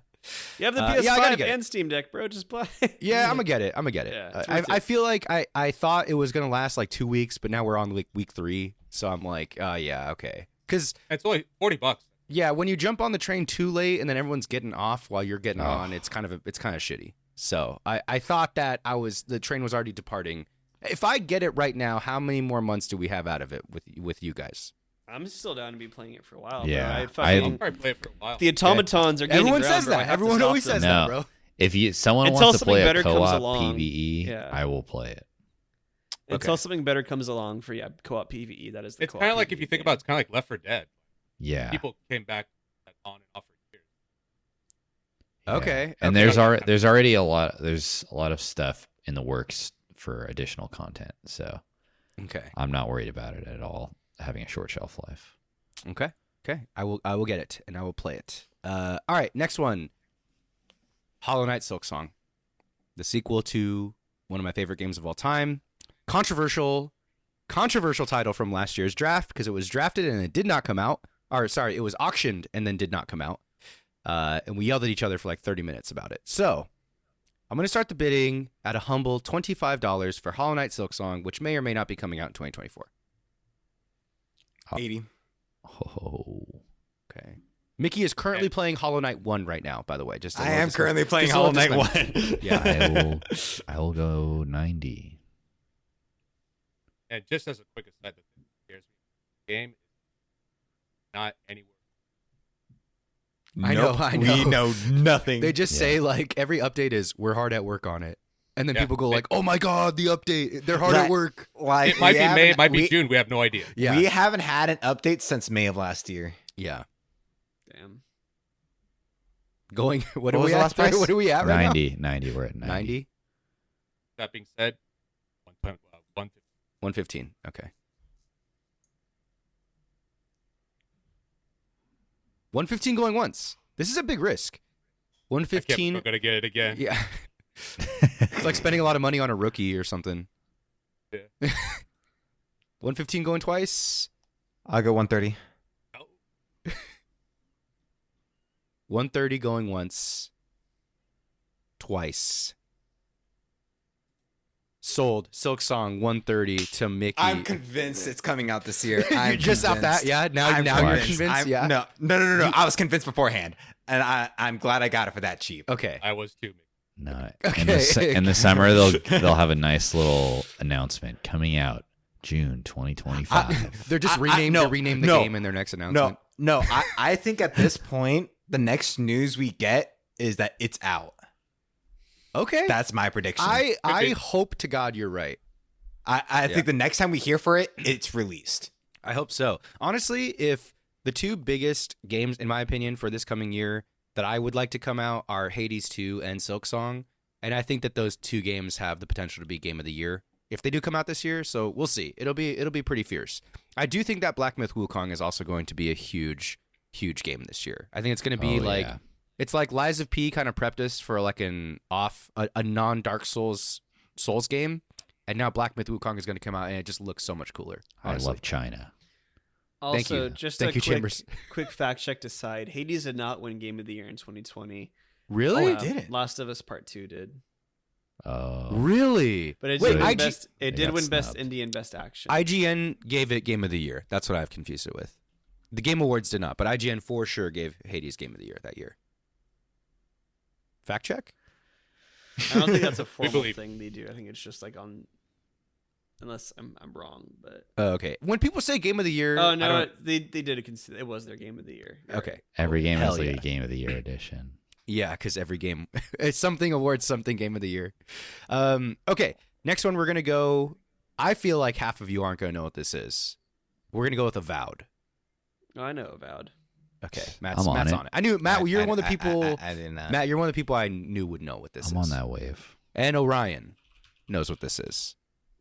You have the yeah, I PS5 gotta get it. and Steam Deck, bro. Just play. Yeah, I'm gonna get it. Yeah, it's I worth it. feel like I thought it was gonna last like 2 weeks, but now we're on like week 3, so I'm like, yeah, okay. Because it's only $40. yeah, when you jump on the train too late and then everyone's getting off while you're getting Oh. on, it's kind of shitty. So I thought that the train was already departing. If I get it right now, how many more months do we have out of it with you guys? I'm still down to be playing it for a while. Yeah, bro. I I'll fucking, probably play it for a while. the automatons are gaining Everyone ground, says bro. I that. have to Everyone stop always them. says No. that, bro. If someone Until wants to something play a better comes co-op along. PvE, Yeah. I will play it. Until Okay. something better comes along for co-op PVE. That is the It's co-op kind of like PvE if you think game. about it, it's kind of like Left 4 Dead. Yeah. People came back on and off for years. Okay. And okay. there's already a lot of stuff in the works for additional content. So Okay. I'm not worried about it at all having a short shelf life. Okay. Okay. I will get it and I will play it. All right. Next one. Hollow Knight Silksong, the sequel to one of my favorite games of all time. Controversial title from last year's draft because it was drafted and it did not come out. Or sorry, it was auctioned and then did not come out. And we yelled at each other for like 30 minutes about it. So I'm going to start the bidding at a humble $25 for Hollow Knight Silksong, which may or may not be coming out in 2024. 80. Oh, Okay. Mickey is currently playing Hollow Knight 1 right now, by the way. Just a I little am dis- currently playing just a Hollow little Knight disclaimer. 1. Yeah. I will go 90. And just as a quick aside, that scares me. The game is not anywhere. I know. We know nothing. They just say like every update is we're hard at work on it. And then Yeah. people go like, "Oh my god, the update. They're hard at Like- work." like, It might we be May, haven't- it might be we- June. We have no idea. Yeah. We haven't had an update since May of last year. Yeah. Damn. Going what What are was we the at? last price? What are we at right 90. We're at now? 90. 90. That being said, 150. 115. Okay. 115 going once. This is a big risk. I'm 115. gonna get it again. Yeah. It's like spending a lot of money on a rookie or something. Yeah. 115 going twice. I'll go 130. 130 going once. Twice. Sold. Silksong 130 to Mickey. I'm convinced it's coming out this year. I'm You're just off that, convinced. yeah. Now I'm you're convinced. I'm- Yeah. No. I was convinced beforehand, and I'm glad I got it for that cheap. Okay. I was too. No. Okay. In the summer they'll have a nice little announcement coming out June 2025. They're just I- they rename the no. game in their next announcement. No. I think at this point, the next news we get is that it's out. Okay. That's my prediction. I hope to God you're right. I think the next time we hear for it, it's released. I hope so. Honestly, if the two biggest games, in my opinion, for this coming year that I would like to come out are Hades 2 and Silksong, and I think that those two games have the potential to be Game of the Year if they do come out this year. So we'll see. It'll be pretty fierce. I do think that Black Myth Wukong is also going to be a huge game this year. I think it's going to be yeah. It's like Lies of P kind of prepped us for like a non-Dark Souls game, and now Black Myth Wukong is going to come out, and it just looks so much cooler. Honestly. I love China. Thank Also, you. just Thank a you, quick, Chambers. quick fact check aside, Hades did not win Game of the Year in 2020. Really? Oh, it didn't? Last of Us Part 2 did. Oh. Really? But it Wait, did win IG best. It They did got win best snubbed. indie and best action. IGN gave it Game of the Year. That's what I've confused it with. The Game Awards did not, but IGN for sure gave Hades Game of the Year that year. Fact check? I don't think that's a formal believe. thing they do. I think it's just like on, unless I'm wrong. But Oh, okay. When people say Game of the Year, oh I no, don't- they did it was their Game of the Year. You're okay. right. Every game Hell has like yeah. a Game of the Year edition. Yeah, because every game, it's something awards something Game of the Year. Okay, next one we're gonna go. I feel like half of you aren't gonna know what this is. We're gonna go with Avowed. Oh, I know Avowed. Okay, Matt's I'm on Matt's it. on it. I knew Matt. You're one of the people. I did not. Matt, you're one of the people I knew would know what this is. I'm on that wave. And Orion knows what this is.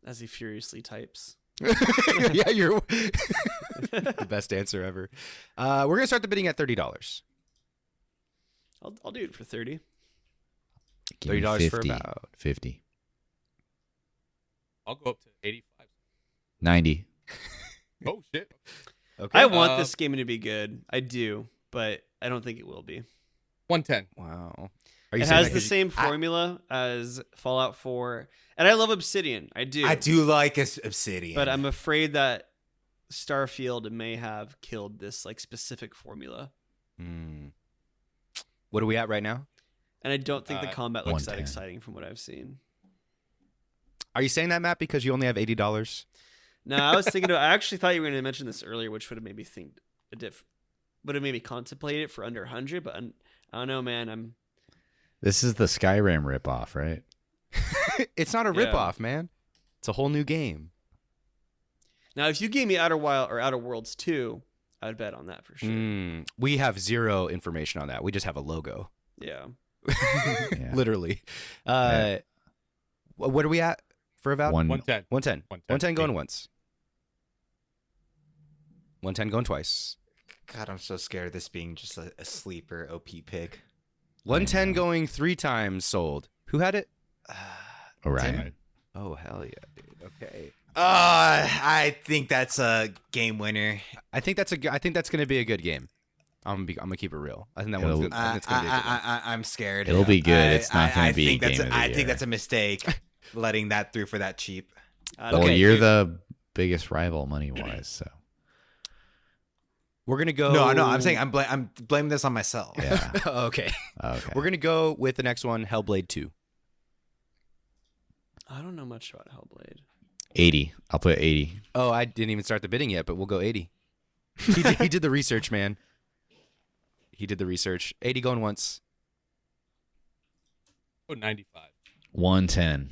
As he furiously types. Yeah, you're the best answer ever. We're gonna start the bidding at $30. I'll do it for 30. Give me $30 for 50. Avowed. 50. I'll go up to 85. 90. Oh shit. Okay. I want this game to be good. I do, but I don't think it will be. 110. Wow. Are you It saying has that the 'cause same formula as Fallout 4, and I love Obsidian. I do. I do like Obsidian, But I'm afraid that Starfield may have killed this like specific formula, What are we at right now? and I don't think the combat looks that 110. exciting from what I've seen. Are you saying that, Matt, because you only have $80? No, I was thinking. I actually thought you were going to mention this earlier, which would have made me think would have made me contemplate it for under 100. But I don't know, man. This is the Skyrim ripoff, right? It's not a Yeah. ripoff, man. It's a whole new game. Now, if you gave me Outer Worlds 2, I'd bet on that for sure. We have zero information on that. We just have a logo. Yeah. Yeah. Literally. Yeah. What are we at for about? 110. 110. 110 going once. 110 going twice. God, I'm so scared of this being just a sleeper OP pick. 110 going 3 times sold. Who had it? Orion. Oh, hell yeah, dude. Okay. I think that's a game winner. I think that's going to be a good game. I'm gonna keep it real. I think that It'll- one's good. I think it's gonna be a good one. I'm scared. It'll be good. It's not gonna be think game that's of the I year. think that's a mistake, letting that through for that cheap. I don't Well, Okay, you're dude. the biggest rival money wise, so We're gonna go. No, I'm saying I'm blaming this on myself. yeah. Okay. Okay. We're gonna go with the next one, Hellblade 2. I don't know much about Hellblade. 80. I'll put 80. Oh, I didn't even start the bidding yet, but we'll go 80. He did the research, man. He did the research. 80 going once. Oh, 95. 110.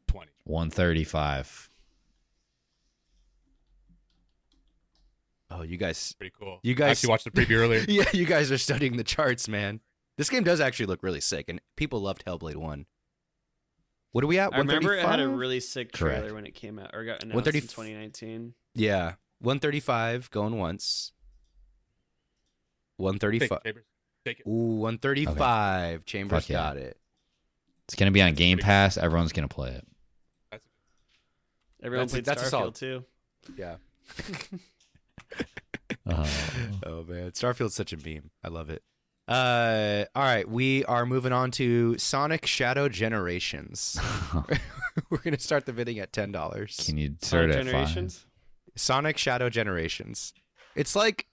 20. 135. Oh, you guys. Pretty cool. You I guys- actually watched the preview earlier. Yeah, you guys are studying the charts, man. This game does actually look really sick, and people loved Hellblade 1. What are we at? I remember it had a 135? really sick trailer Correct. when it came out or got announced 130 in 2019. Yeah. 135 going once. 135. Chambers, take it. Ooh, 135. Chambers Fuck yeah. got it. It's gonna be on Game Pass. Everyone's gonna play it. That's Everyone That's a- played that's a solid- Starfield too. Yeah. Oh. Oh man, Starfield's such a meme. I love it. All right, we are moving on to Sonic Shadow Generations. We're gonna start the bidding at $10. Can you start Sonic at Generations. Sonic Shadow Generations. It's like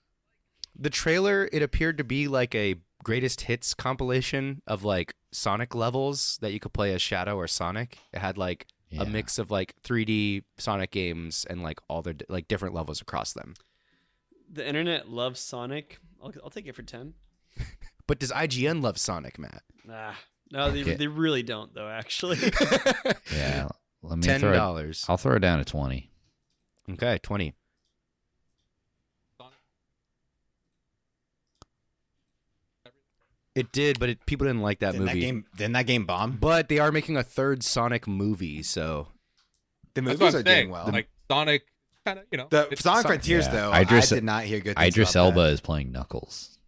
the trailer. It appeared to be like a greatest hits compilation of like Sonic levels that you could play as Shadow or Sonic. It had like a mix of like 3D Sonic games and like all their like different levels across them. The internet loves Sonic. I'll take it for 10. But does IGN love Sonic, Matt? Nah. No, Okay. they really don't though. Actually, Yeah. Let me throw it. $10. I'll throw it down to 20. Okay, 20. Sonic. It did, but people didn't like that Didn't movie. didn't that game bomb? But they are making a third Sonic movie, so The That's movies what are I'm doing saying. well. Like Sonic, kind of, you know. The it's Sonic Sonic. Frontiers, Yeah. though, Idris- I did not hear good things Idris about Elba that. is playing Knuckles.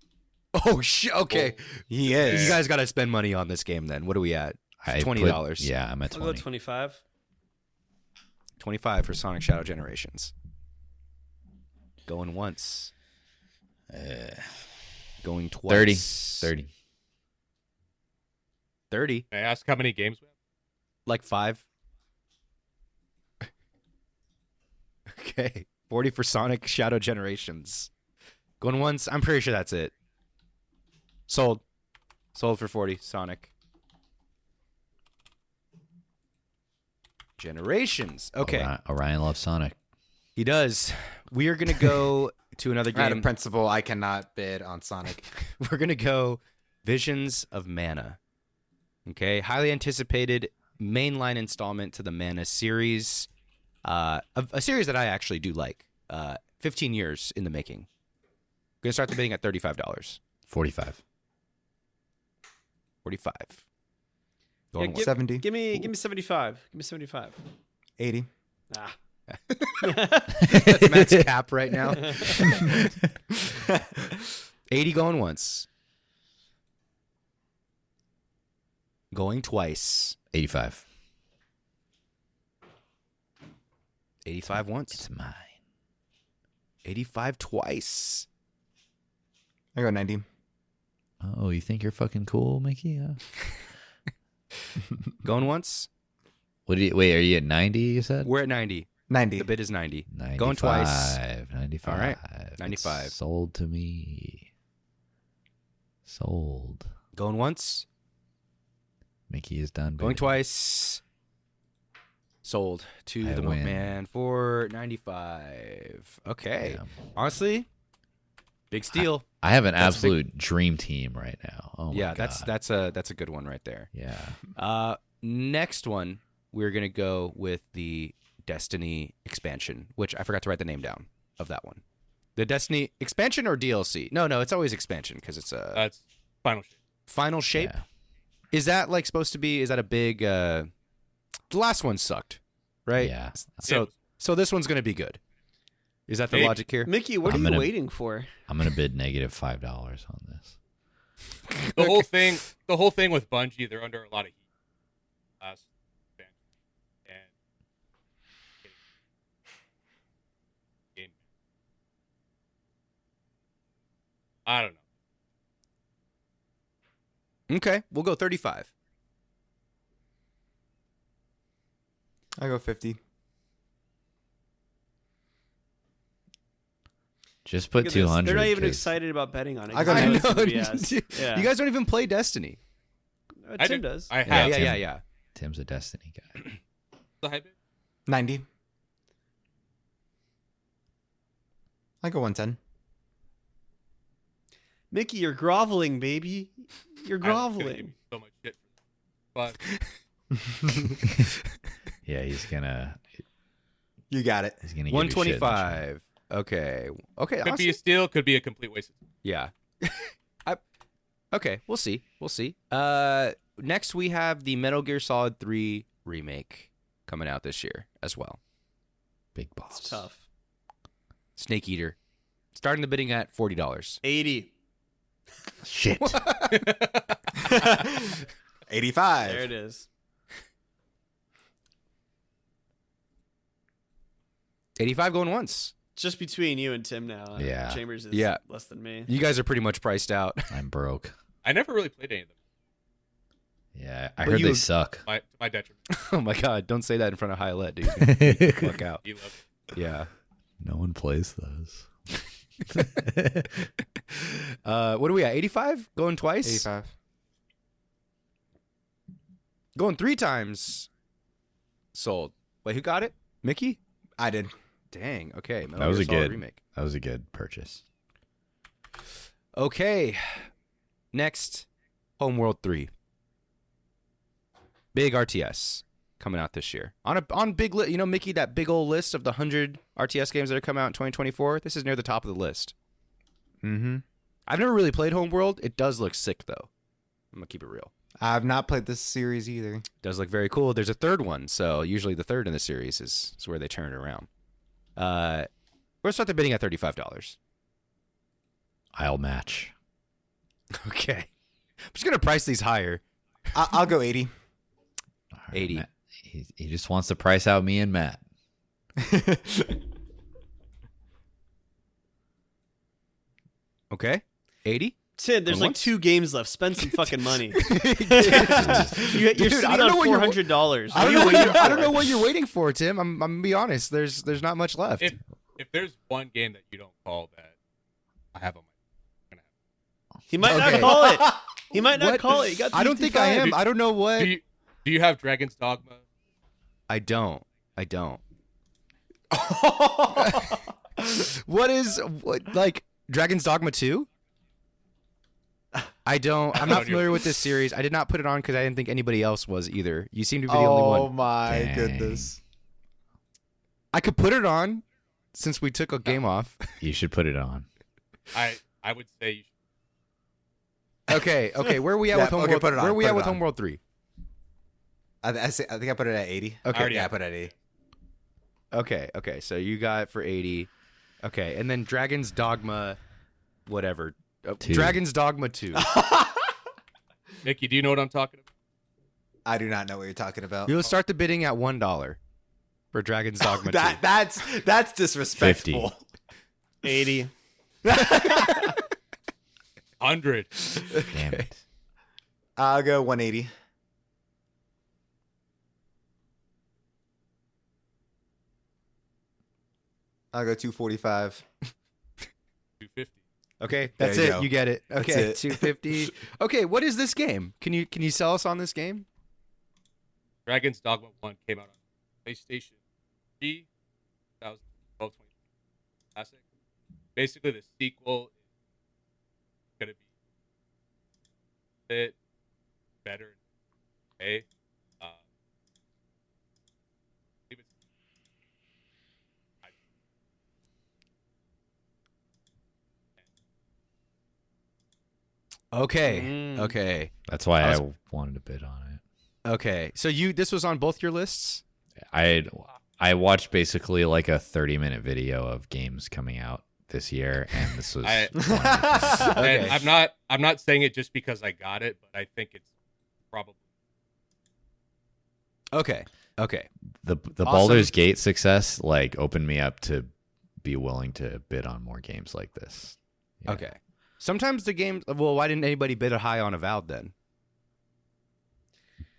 oh shit. Okay, He is. you guys got to spend money on this game. Then what are we at? I put- $20. Yeah, I'm at I'll go 20. 25. 25 for Sonic Shadow Generations. Going once, going twice. 30. 30. May I ask how many games we have? Like 5. Okay, 40 for Sonic Shadow Generations. Going once. I'm pretty sure that's it. Sold for 40. Sonic Generations. Okay, Orion loves Sonic. he does. We are gonna go to another Out of game. principle, I cannot bid on Sonic. We're gonna go Visions of Mana. Okay, highly anticipated mainline installment to the Mana series. A series that I actually do like. 15 years in the making. Gonna start the bidding at $35. 45. 45. Yeah, Going once. 70. Give me 75. Give me 75. 80. Ah. That's Matt's cap right now. 80 going once. Going twice. 85. 85 once. It's mine. 85 twice. I go 90. Oh, you think you're fucking cool, Mickey? Going once. What do you wait? Are you at 90? You said. We're at 90. 90. The bid is 90. 95, Going twice. 95. All right. It's 95. sold to me. Sold. Going once. Mickey is done. Going bidding. twice. Sold to I the win. Milkman for 95. Okay. Damn. Honestly, big steal. I have an That's a big- absolute dream team right now. Oh my Yeah, God. that's a good one right there. Yeah. Next one, we're gonna go with the Destiny expansion, which I forgot to write the name down of that one. The Destiny expansion or DLC? No, it's always expansion because it's a That's final shape. final shape. Yeah. Is that like supposed to be? Is that a big? The last one sucked, right? Yeah. So this one's gonna be good. Is that the Maybe. logic here? Mickey, what I'm are you gonna- waiting for? I'm gonna bid -$5 on this. The whole thing with Bungie, they're under a lot of heat. Last expansion. And game. I don't know. Okay, we'll go 35. I go 50. Just put Look at this. 200. They're not even 'cause excited about betting on it. I got They know I it's know. gonna be ass. Yeah. You guys don't even play Destiny. I Tim did- does. I Yeah, have. Tim. Yeah. Tim's a Destiny guy. The hype. 90. I go 110. Mickey, you're groveling, baby. You're I'm gonna give groveling. you so much shit for this. But Yeah, he's gonna You got it. give you shit in the chat. 125. Okay. could Awesome. be a steal, could be a complete waste of time. Yeah. Okay, we'll see. Next we have the Metal Gear Solid 3 remake coming out this year as well. Big boss. It's tough. Snake Eater. Starting the bidding at $40. 80. Shit. 85. There it is. 85 going once. Just between you and Tim now. Yeah. Chambers is Yeah. less than me. You guys are pretty much priced out. I'm broke. I never really played any of them. Yeah, I But heard you- they suck. To my detriment. Oh my god, don't say that in front of Hylette, dude. Fuck out. He loved it. Yeah. No one plays those. What are we at? 85? Going twice? 85. Going 3 times. Sold. Wait, who got it? Mickey? I did. Dang. Okay. Metal That was Gear a Solid good remake. That was a good purchase. Okay. Next, Homeworld 3. Big RTS coming out this year. On big Mickey, that big old list of the 100 RTS games that are coming out in 2024. This is near the top of the list. Mm-hmm. I've never really played Homeworld. It does look sick though. I'm gonna keep it real. I've not played this series either. It does look very cool. There's a third one, so usually the third in the series is where they turn it around. We're gonna start the bidding at $35. I'll match. Okay. I'm just gonna price these higher. I'll go 80. All right, 80. Matt, he just wants to price out me and Matt. Okay. 80. Tim, there's Going like once? 2 games left. Spend some fucking money. You're Dude, sitting I don't know on what you're- $400. I What don't, are know you what waiting you're, I don't for? know what you're waiting for, Tim. I'm gonna be honest. There's not much left. If there's one game that you don't call that I have on my He might Okay. not call it. He might not What? call it. You got I don't think I 55. am. I don't know what. do you have Dragon's Dogma? I don't. What like Dragon's Dogma 2? I don't. I'm not familiar with this series. I did not put it on because I didn't think anybody else was either. You seem to be the only one. my Dang. goodness. I could put it on since we took a game off. You should put it on. I would say you should. Okay. Where are we at Yeah, with okay, Homeworld? put it on, Where are we put at it with on. Homeworld 3? I think I put it at 80. Okay. already Yeah, I have put it at 80. Okay. So you got it for 80. Okay, and then Dragon's Dogma, whatever. 2. Dragon's Dogma 2. Mickey, do you know what I'm talking about? I do not know what you're talking about. You'll start the bidding at $1 for Dragon's Dogma 2. That's disrespectful. 80. 100. Damn it. I'll go 180. I'll go 245. 250. Okay, that's There you it. go. You get it. That's Okay, it. 250. Okay, what is this game? Can you sell us on this game? Dragon's Dogma 1 came out on PlayStation 3, 2012, 2020 Classic. Basically, the sequel is going to be a bit better. Okay. I believe it's- Okay. Mm. Okay. That's why I I wanted to bid on it. Okay. So this was on both your lists? I watched basically like a 30-minute video of games coming out this year, and this was I- Okay. And I'm not saying it just because I got it, but I think it's probably Okay. Okay. the Awesome. Baldur's Gate success like opened me up to be willing to bid on more games like this. Yeah. Okay. Sometimes the games. Well, why didn't anybody bid a high on Avowed then?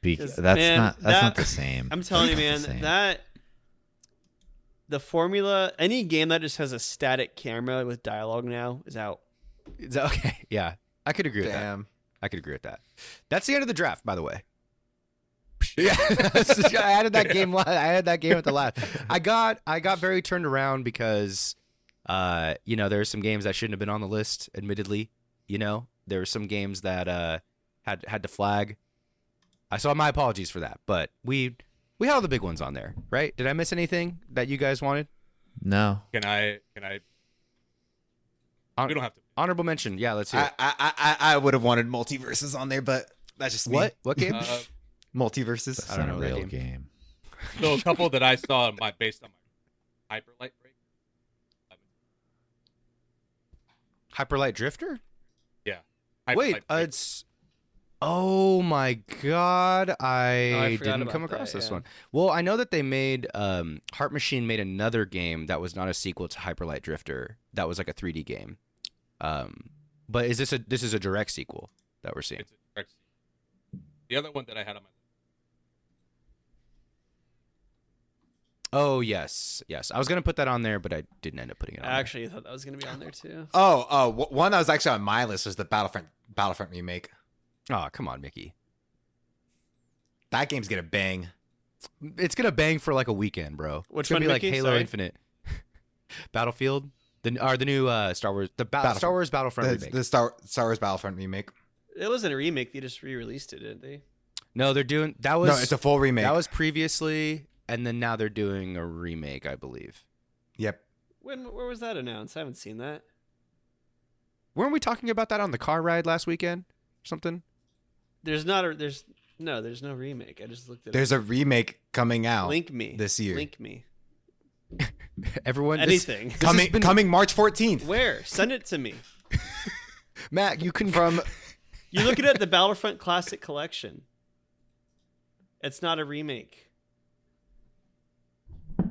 That's Man, not that- the same. I'm telling you, That's man, not the same. that the formula, any game that just has a static camera with dialogue now is out. Is that okay? Yeah, I could agree with that. Damn. I could agree with that. That's the end of the draft, by the way. Yeah, I added that game. I added that game at the last. I got very turned around because, there are some games that shouldn't have been on the list. Admittedly, there were some games that had to flag. I saw my apologies for that, but we had all the big ones on there, right? Did I miss anything that you guys wanted? No. can I we don't have to. Honorable mention. Yeah, let's hear it. I would have wanted multiverses on there, but that's just me. What game? Multiverses? That's I don't not know a that real game. game. So a couple that I saw based on my Hyperlight break. Hyperlight Drifter? Yeah. Wait, Hyperlight break. it's. Oh my god, I forgot didn't about come that, across this yeah. one. Well, I know that they made Heart Machine made another game that was not a sequel to Hyperlight Drifter. That was like a 3D game. But is this is a direct sequel that we're seeing? It's a direct sequel. The other one that I had on my Oh yes, yes. I was gonna put that on there, but I didn't end up putting it on. I actually thought that was going to be on there too. One that was actually on my list was the Battlefront remake. there. Oh come on, Mickey. That game's gonna bang. It's gonna bang for like a weekend, bro. Which it's gonna one, be like Mickey? Halo Sorry. Infinite, Battlefield, the new Star Wars, Star Wars Battlefront remake. The Star Wars Battlefront remake. It wasn't a remake. They just re-released it, didn't they? No, they're doing that was No, it's a full remake. that was previously, and then now they're doing a remake, I believe. Yep. Where was that announced? I haven't seen that. Weren't we talking about that on the car ride last weekend? Or something? There's no remake. I just looked at There's a remake coming it. out Link me this year. Link me. Everyone, Anything. this has been- coming March 14th. Where? Send it to me. Matt, you can You're looking at the Battlefront Classic Collection. It's not a remake.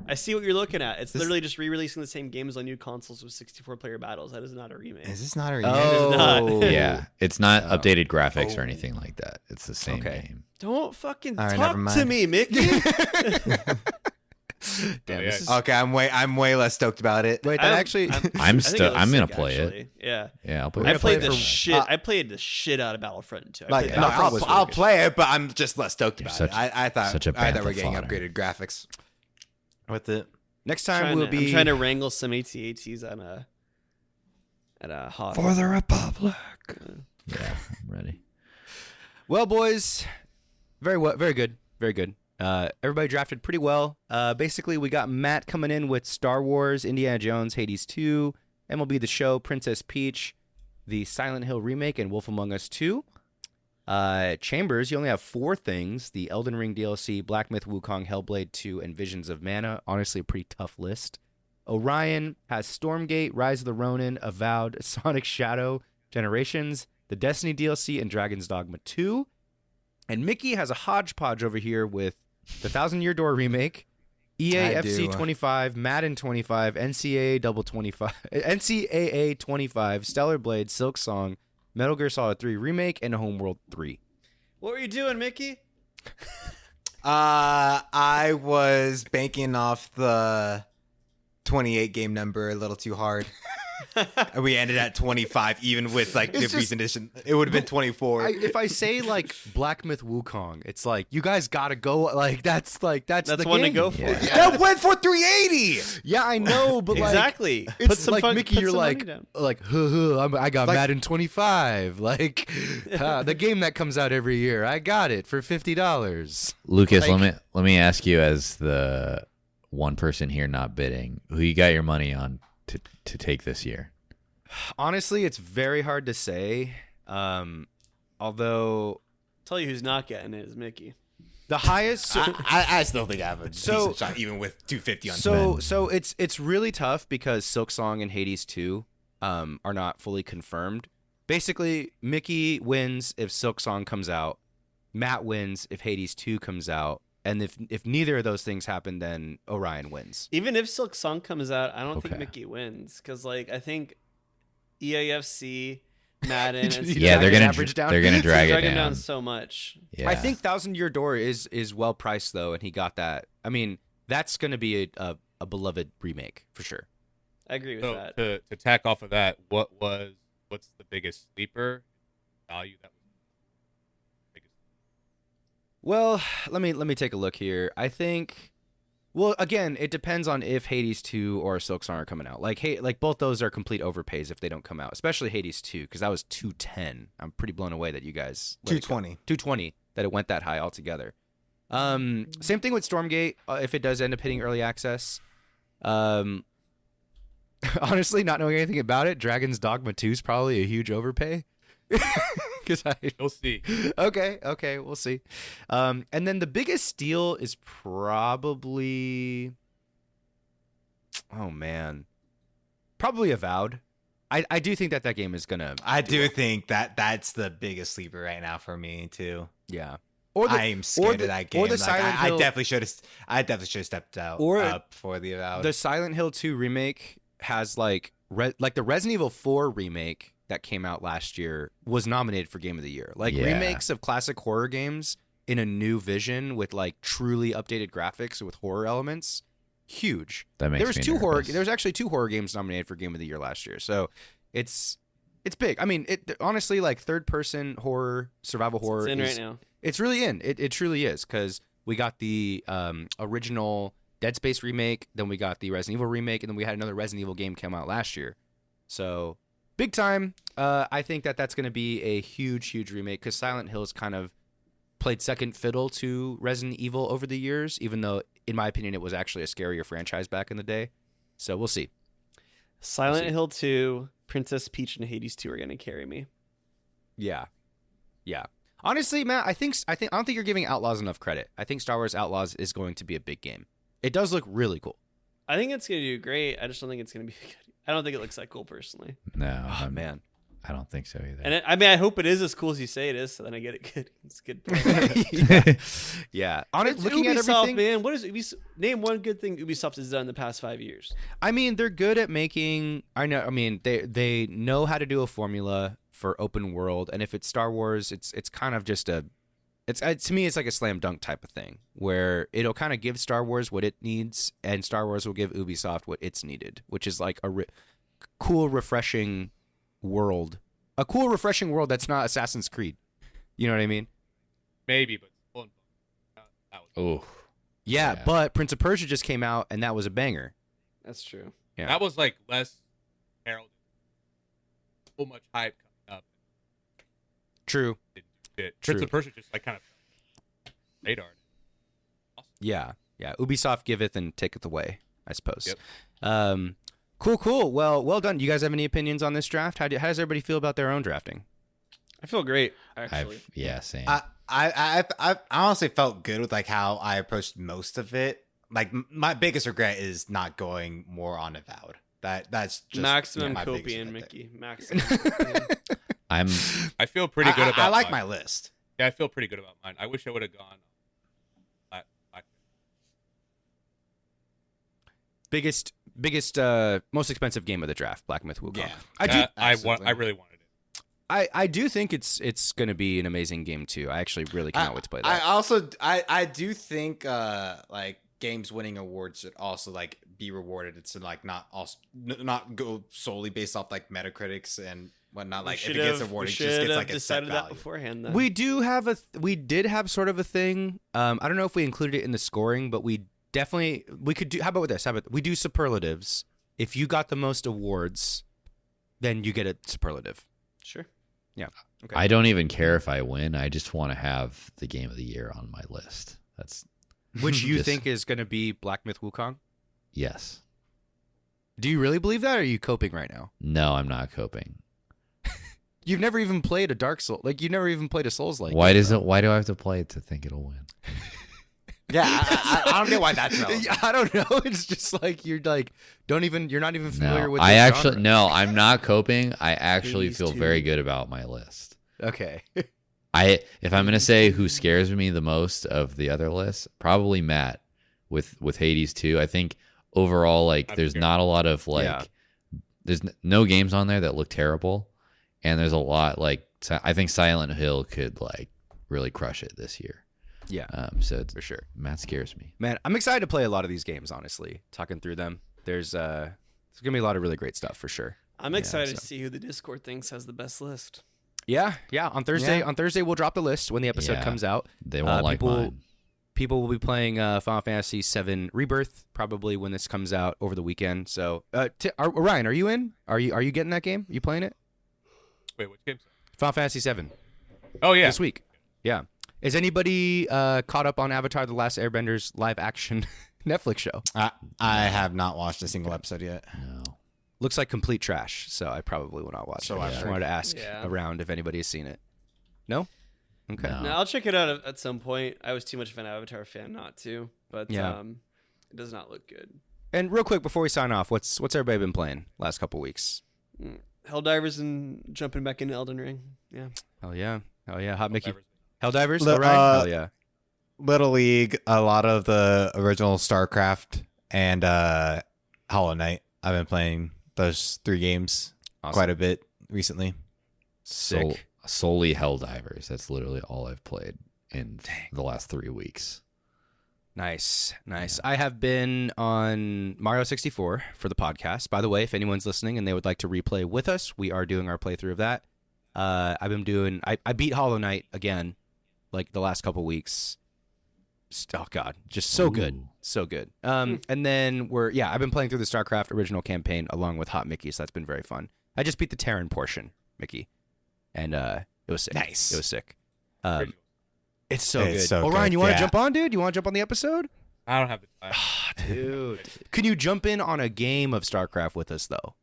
I see what you're looking at. It's This- literally just re-releasing the same games on new consoles with 64-player battles. That is not a remake. Is this not a remake? Oh, not. Yeah, it's not Oh. updated graphics or Oh. anything like that. It's the same Okay. game. Don't fucking All right, never talk to mind. me, Mickey. Damn, Oh, this yeah. is, Okay, I'm way less stoked about it. wait, that actually. I'm I think still. it looks I'm gonna sick, play it. actually. Yeah. Yeah, I'll play We're I it. gonna play played it the for- shit. I played the shit out of Battlefront too. I Like, played no, Battlefront was really I'll good. play it, but I'm just less stoked You're about such- it. I thought such a I thought we're bantha getting fodder. upgraded graphics with it. Next time we'll be. I'm trying to wrangle some AT-ATs on a hot. For the Republic. Yeah, I'm ready. Well, boys, very good, very good. Everybody drafted pretty well. Basically, we got Matt coming in with Star Wars, Indiana Jones, Hades 2, MLB The Show, Princess Peach, the Silent Hill remake, and Wolf Among Us 2. Chambers, you only have 4 things: the Elden Ring DLC, Black Myth Wukong, Hellblade 2, and Visions of Mana. Honestly, a pretty tough list. Orion has Stormgate, Rise of the Ronin, Avowed, Sonic Shadow, Generations, the Destiny DLC, and Dragon's Dogma 2. And Mickey has a hodgepodge over here with the Thousand Year Door remake, EA I FC do. 25, Madden 25, NCAA 25, Stellar Blade, Silk Song, Metal Gear Solid 3 remake, and Homeworld 3. What were you doing, Mickey? I was banking off the 28 game number a little too hard. And we ended at 25, even with like the It's just- recent edition. It would have been 24. If I say like Black Myth Wukong, it's like you guys gotta go. Like that's the one to game. go for. Yeah. That went for 380. Yeah, I know, but like Exactly. it's Put some like fun, Mickey, put you're some money like down. I got Like- Madden 25, like the game that comes out every year. I got it for $50. Lucas, Like- let me ask you, as the one person here not bidding, who you got your money on to take this year? Honestly, it's very hard to say. Although Tell you who's not getting it is Mickey. the highest. I still think I have a So- decent shot, even with 250 on So spin. so it's really tough because Silksong and Hades 2 are not fully confirmed. Basically, Mickey wins if Silksong comes out. Matt wins if Hades 2 comes out. And if neither of those things happen, then Orion wins. Even if Silk Song comes out, I don't think Okay. Mickey wins because, like, I think EAFC, Madden, and Yeah, they're Drag it gonna average down. they're gonna drag it him down down. so much. Yeah. I think Thousand Year Door is well priced though, and he got that. I mean, that's going to be a beloved remake for sure. I agree with So that. to tack off of that, what's the biggest sleeper value that was biggest? Well, let me take a look here. I think. Well, again, it depends on if Hades 2 or Silksong are coming out. Like both those are complete overpays if they don't come out, especially Hades 2 because that was 210. I'm pretty blown away that you guys let it go. 220. 220 that it went that high altogether. Same thing with Stormgate if it does end up hitting early access. Honestly, not knowing anything about it, Dragon's Dogma 2 is probably a huge overpay. Because You'll see. okay, we'll see. And then the biggest steal is probably, oh man, probably Avowed. I do think that game is gonna. I do think that's the biggest sleeper right now for me too. Yeah. I'm scared the- of that game. or the Like, Silent I Hill- definitely should have stepped out Or up for the Avowed. The Silent Hill 2 remake has like the Resident Evil 4 remake that came out last year was nominated for Game of the Year. Like Yeah. remakes of classic horror games in a new vision with like truly updated graphics with horror elements, huge. that makes There was me two horror. nervous. There was actually 2 horror games nominated for Game of the Year last year. So it's big. I mean, it honestly like third person horror, survival horror. It's in is- right now. It's really in. It truly is because we got the original Dead Space remake, then we got the Resident Evil remake, and then we had another Resident Evil game come out last year. So big time. I think that's going to be a huge remake because Silent Hill's kind of played second fiddle to Resident Evil over the years, even though, in my opinion, it was actually a scarier franchise back in the day. So we'll see. Silent see. Hill 2, Princess Peach, and Hades 2 are going to carry me. Yeah. Honestly, Matt, I don't think you're giving Outlaws enough credit. I think Star Wars Outlaws is going to be a big game. It does look really cool. I think it's going to do great. I just don't think it's going to be good. I don't think it looks that cool personally. No, Oh man. I don't think so either. And I hope it is as cool as you say it is, so then I get it good. It's good. Yeah. Honestly, looking Ubisoft, at everything, man. What is Ubisoft? Name one good thing Ubisoft has done in the past 5 years. I mean, they're good at making. I mean, they know how to do a formula for open world, and if it's Star Wars, it's kind of just a. It's to me, it's like a slam dunk type of thing where it'll kind of give Star Wars what it needs, and Star Wars will give Ubisoft what it's needed, which is like a cool, refreshing world. A cool, refreshing world that's not Assassin's Creed. You know what I mean? Maybe, but still in- that was, Oh, Yeah, Yeah. but Prince of Persia just came out, and that was a banger. That's true. Yeah. that was like less heralded. So much hype coming up. True. Didn't do shit. True. Prince of Persia just like kind of radar. Yeah. Ubisoft giveth and taketh away, I suppose. Yep. Cool. Well done. You guys have any opinions on this draft? How does everybody feel about their own drafting? I feel great, actually. same. I honestly felt good with like how I approached most of it. Like my biggest regret is not going more on Avowed. That's just Maximum my biggest Copian, regret there. Mickey. Maximum Copian. I'm I feel pretty good about I like mine. my list. Yeah, I feel pretty good about mine. I wish I would have gone. Black. Biggest, most expensive game of the draft, Black Myth Wukong. Yeah. I do. absolutely. I really wanted it. I do think it's going to be an amazing game too. I actually really cannot wait to play that. I also I do think like games winning awards should also like be rewarded. It's like not go solely based off like Metacritics and whatnot. Like if it gets awarded, it just gets like a set decided that value. beforehand. Then. We did have sort of a thing. I don't know if we included it in the scoring, but we could do. How about with this? We do superlatives. If you got the most awards, then you get a superlative. Sure. Okay. I don't even care if I win. I just want to have the game of the year on my list. That's Which you Just- think is going to be Black Myth Wukong? yes. Do you really believe that, or are you coping right now? No, I'm not coping. You've never even played a Dark Soul. Like you've never even played a Souls like. Why does it? Why do I have to play it to think it'll win? Yeah, I don't get why that's relevant. I don't know. It's just like you're like you're not even familiar No, with. I this actually genre. no. I'm not coping. I actually Hades feel 2. very good about my list. Okay. If I'm gonna say who scares me the most of the other lists, probably Matt with Hades 2. I think overall, like, I'm there's scared. not a lot of like, Yeah. there's no games on there that look terrible, and there's a lot like I think Silent Hill could like really crush it this year. Yeah, So for sure. Matt scares me. Man, I'm excited to play a lot of these games. Honestly, talking through them, there's gonna be a lot of really great stuff for sure. I'm excited so- to see who the Discord thinks has the best list. Yeah. On Thursday, we'll drop the list when the episode Yeah. comes out. They won't like mine. People will be playing Final Fantasy VII Rebirth probably when this comes out over the weekend. So, Ryan, are you in? Are you getting that game? You playing it? Wait, which game? Final Fantasy VII Oh yeah. this week. Yeah. Is anybody caught up on Avatar: The Last Airbender's live action Netflix show? I have not watched a single episode yet. No. Looks like complete trash, so I probably will not watch So it. I I've just heard. wanted to ask Yeah. around if anybody has seen it. No? Okay. No. No, I'll check it out at some point. I was too much of an Avatar fan not to, but Yeah. it does not look good. And real quick before we sign off, what's everybody been playing last couple weeks? Helldivers and jumping back into Elden Ring. Yeah. Hell yeah. Hot Mickey. Whatever. Helldivers? Le- All right. uh, Hell yeah. Little League, a lot of the original StarCraft, and Hollow Knight. I've been playing those 3 games Awesome. quite a bit recently. Sick. Solely Helldivers. That's literally all I've played in the last 3 weeks. Nice. I have been on Mario 64 for the podcast. By the way, if anyone's listening and they would like to replay with us, we are doing our playthrough of that. I've been doing. I beat Hollow Knight again, like the last couple weeks. Oh God, just so good, Ooh. so good. And then I've been playing through the StarCraft original campaign along with Hot Mickey, so that's been very fun. I just beat the Terran portion, Mickey, and it was sick. Nice. It was sick. Pretty cool. It's so It's good. so Ryan, good, you want to yeah. jump on, dude? You want to jump on the episode? I don't have the time. Dude, can you jump in on a game of StarCraft with us though?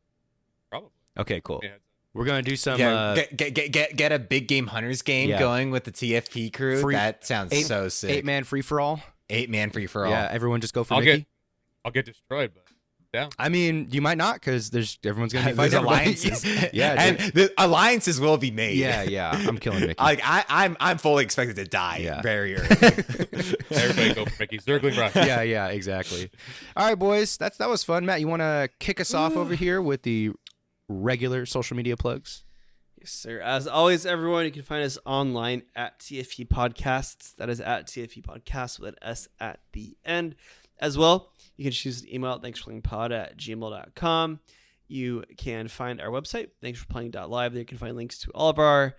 Probably. Okay, cool. Yeah. We're gonna do some. Get a big game hunters game Yeah. going with the TFP crew. Free- That sounds so sick. 8-man free for all. 8-man free for all. Yeah, everyone just go for I'll Mickey. I'll get destroyed, but down. I mean, you might not because everyone's gonna be There's fighting everybody. alliances. Yeah, and the alliances will be made. yeah. I'm killing Mickey. Like I'm fully expected to die Yeah. very early. Everybody go for Mickey. Circling rock. yeah, exactly. All right, boys, that was fun. Matt, you want to kick us off over here with the regular social media plugs? Yes, sir. As always, everyone, you can find us online at TFP Podcasts. That is at TFP Podcasts with an S at the end. As well, you can choose to email at thanksforplayingpod@gmail.com. You can find our website, thanksforplaying.live. There you can find links to all of our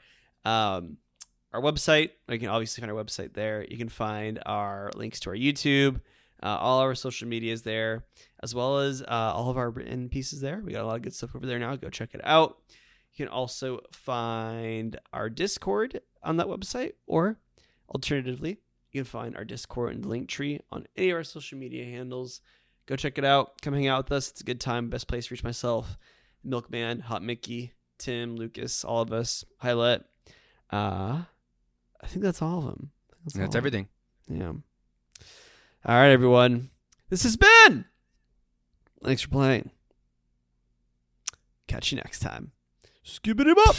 website. You can obviously find our website there. You can find our links to our YouTube, all our social medias there, as well as all of our written pieces there. We got a lot of good stuff over there now. Go check it out. You can also find our Discord on that website, or alternatively, you can find our Discord and Linktree on any of our social media handles. Go check it out. Come hang out with us. It's a good time. Best place to reach myself, Milkman, Hot Mickey, Tim, Lucas, all of us. Highlight. I think that's all of them. That's everything. Yeah. All right, everyone. This has been Thanks for Playing. Catch you next time. Skip it up.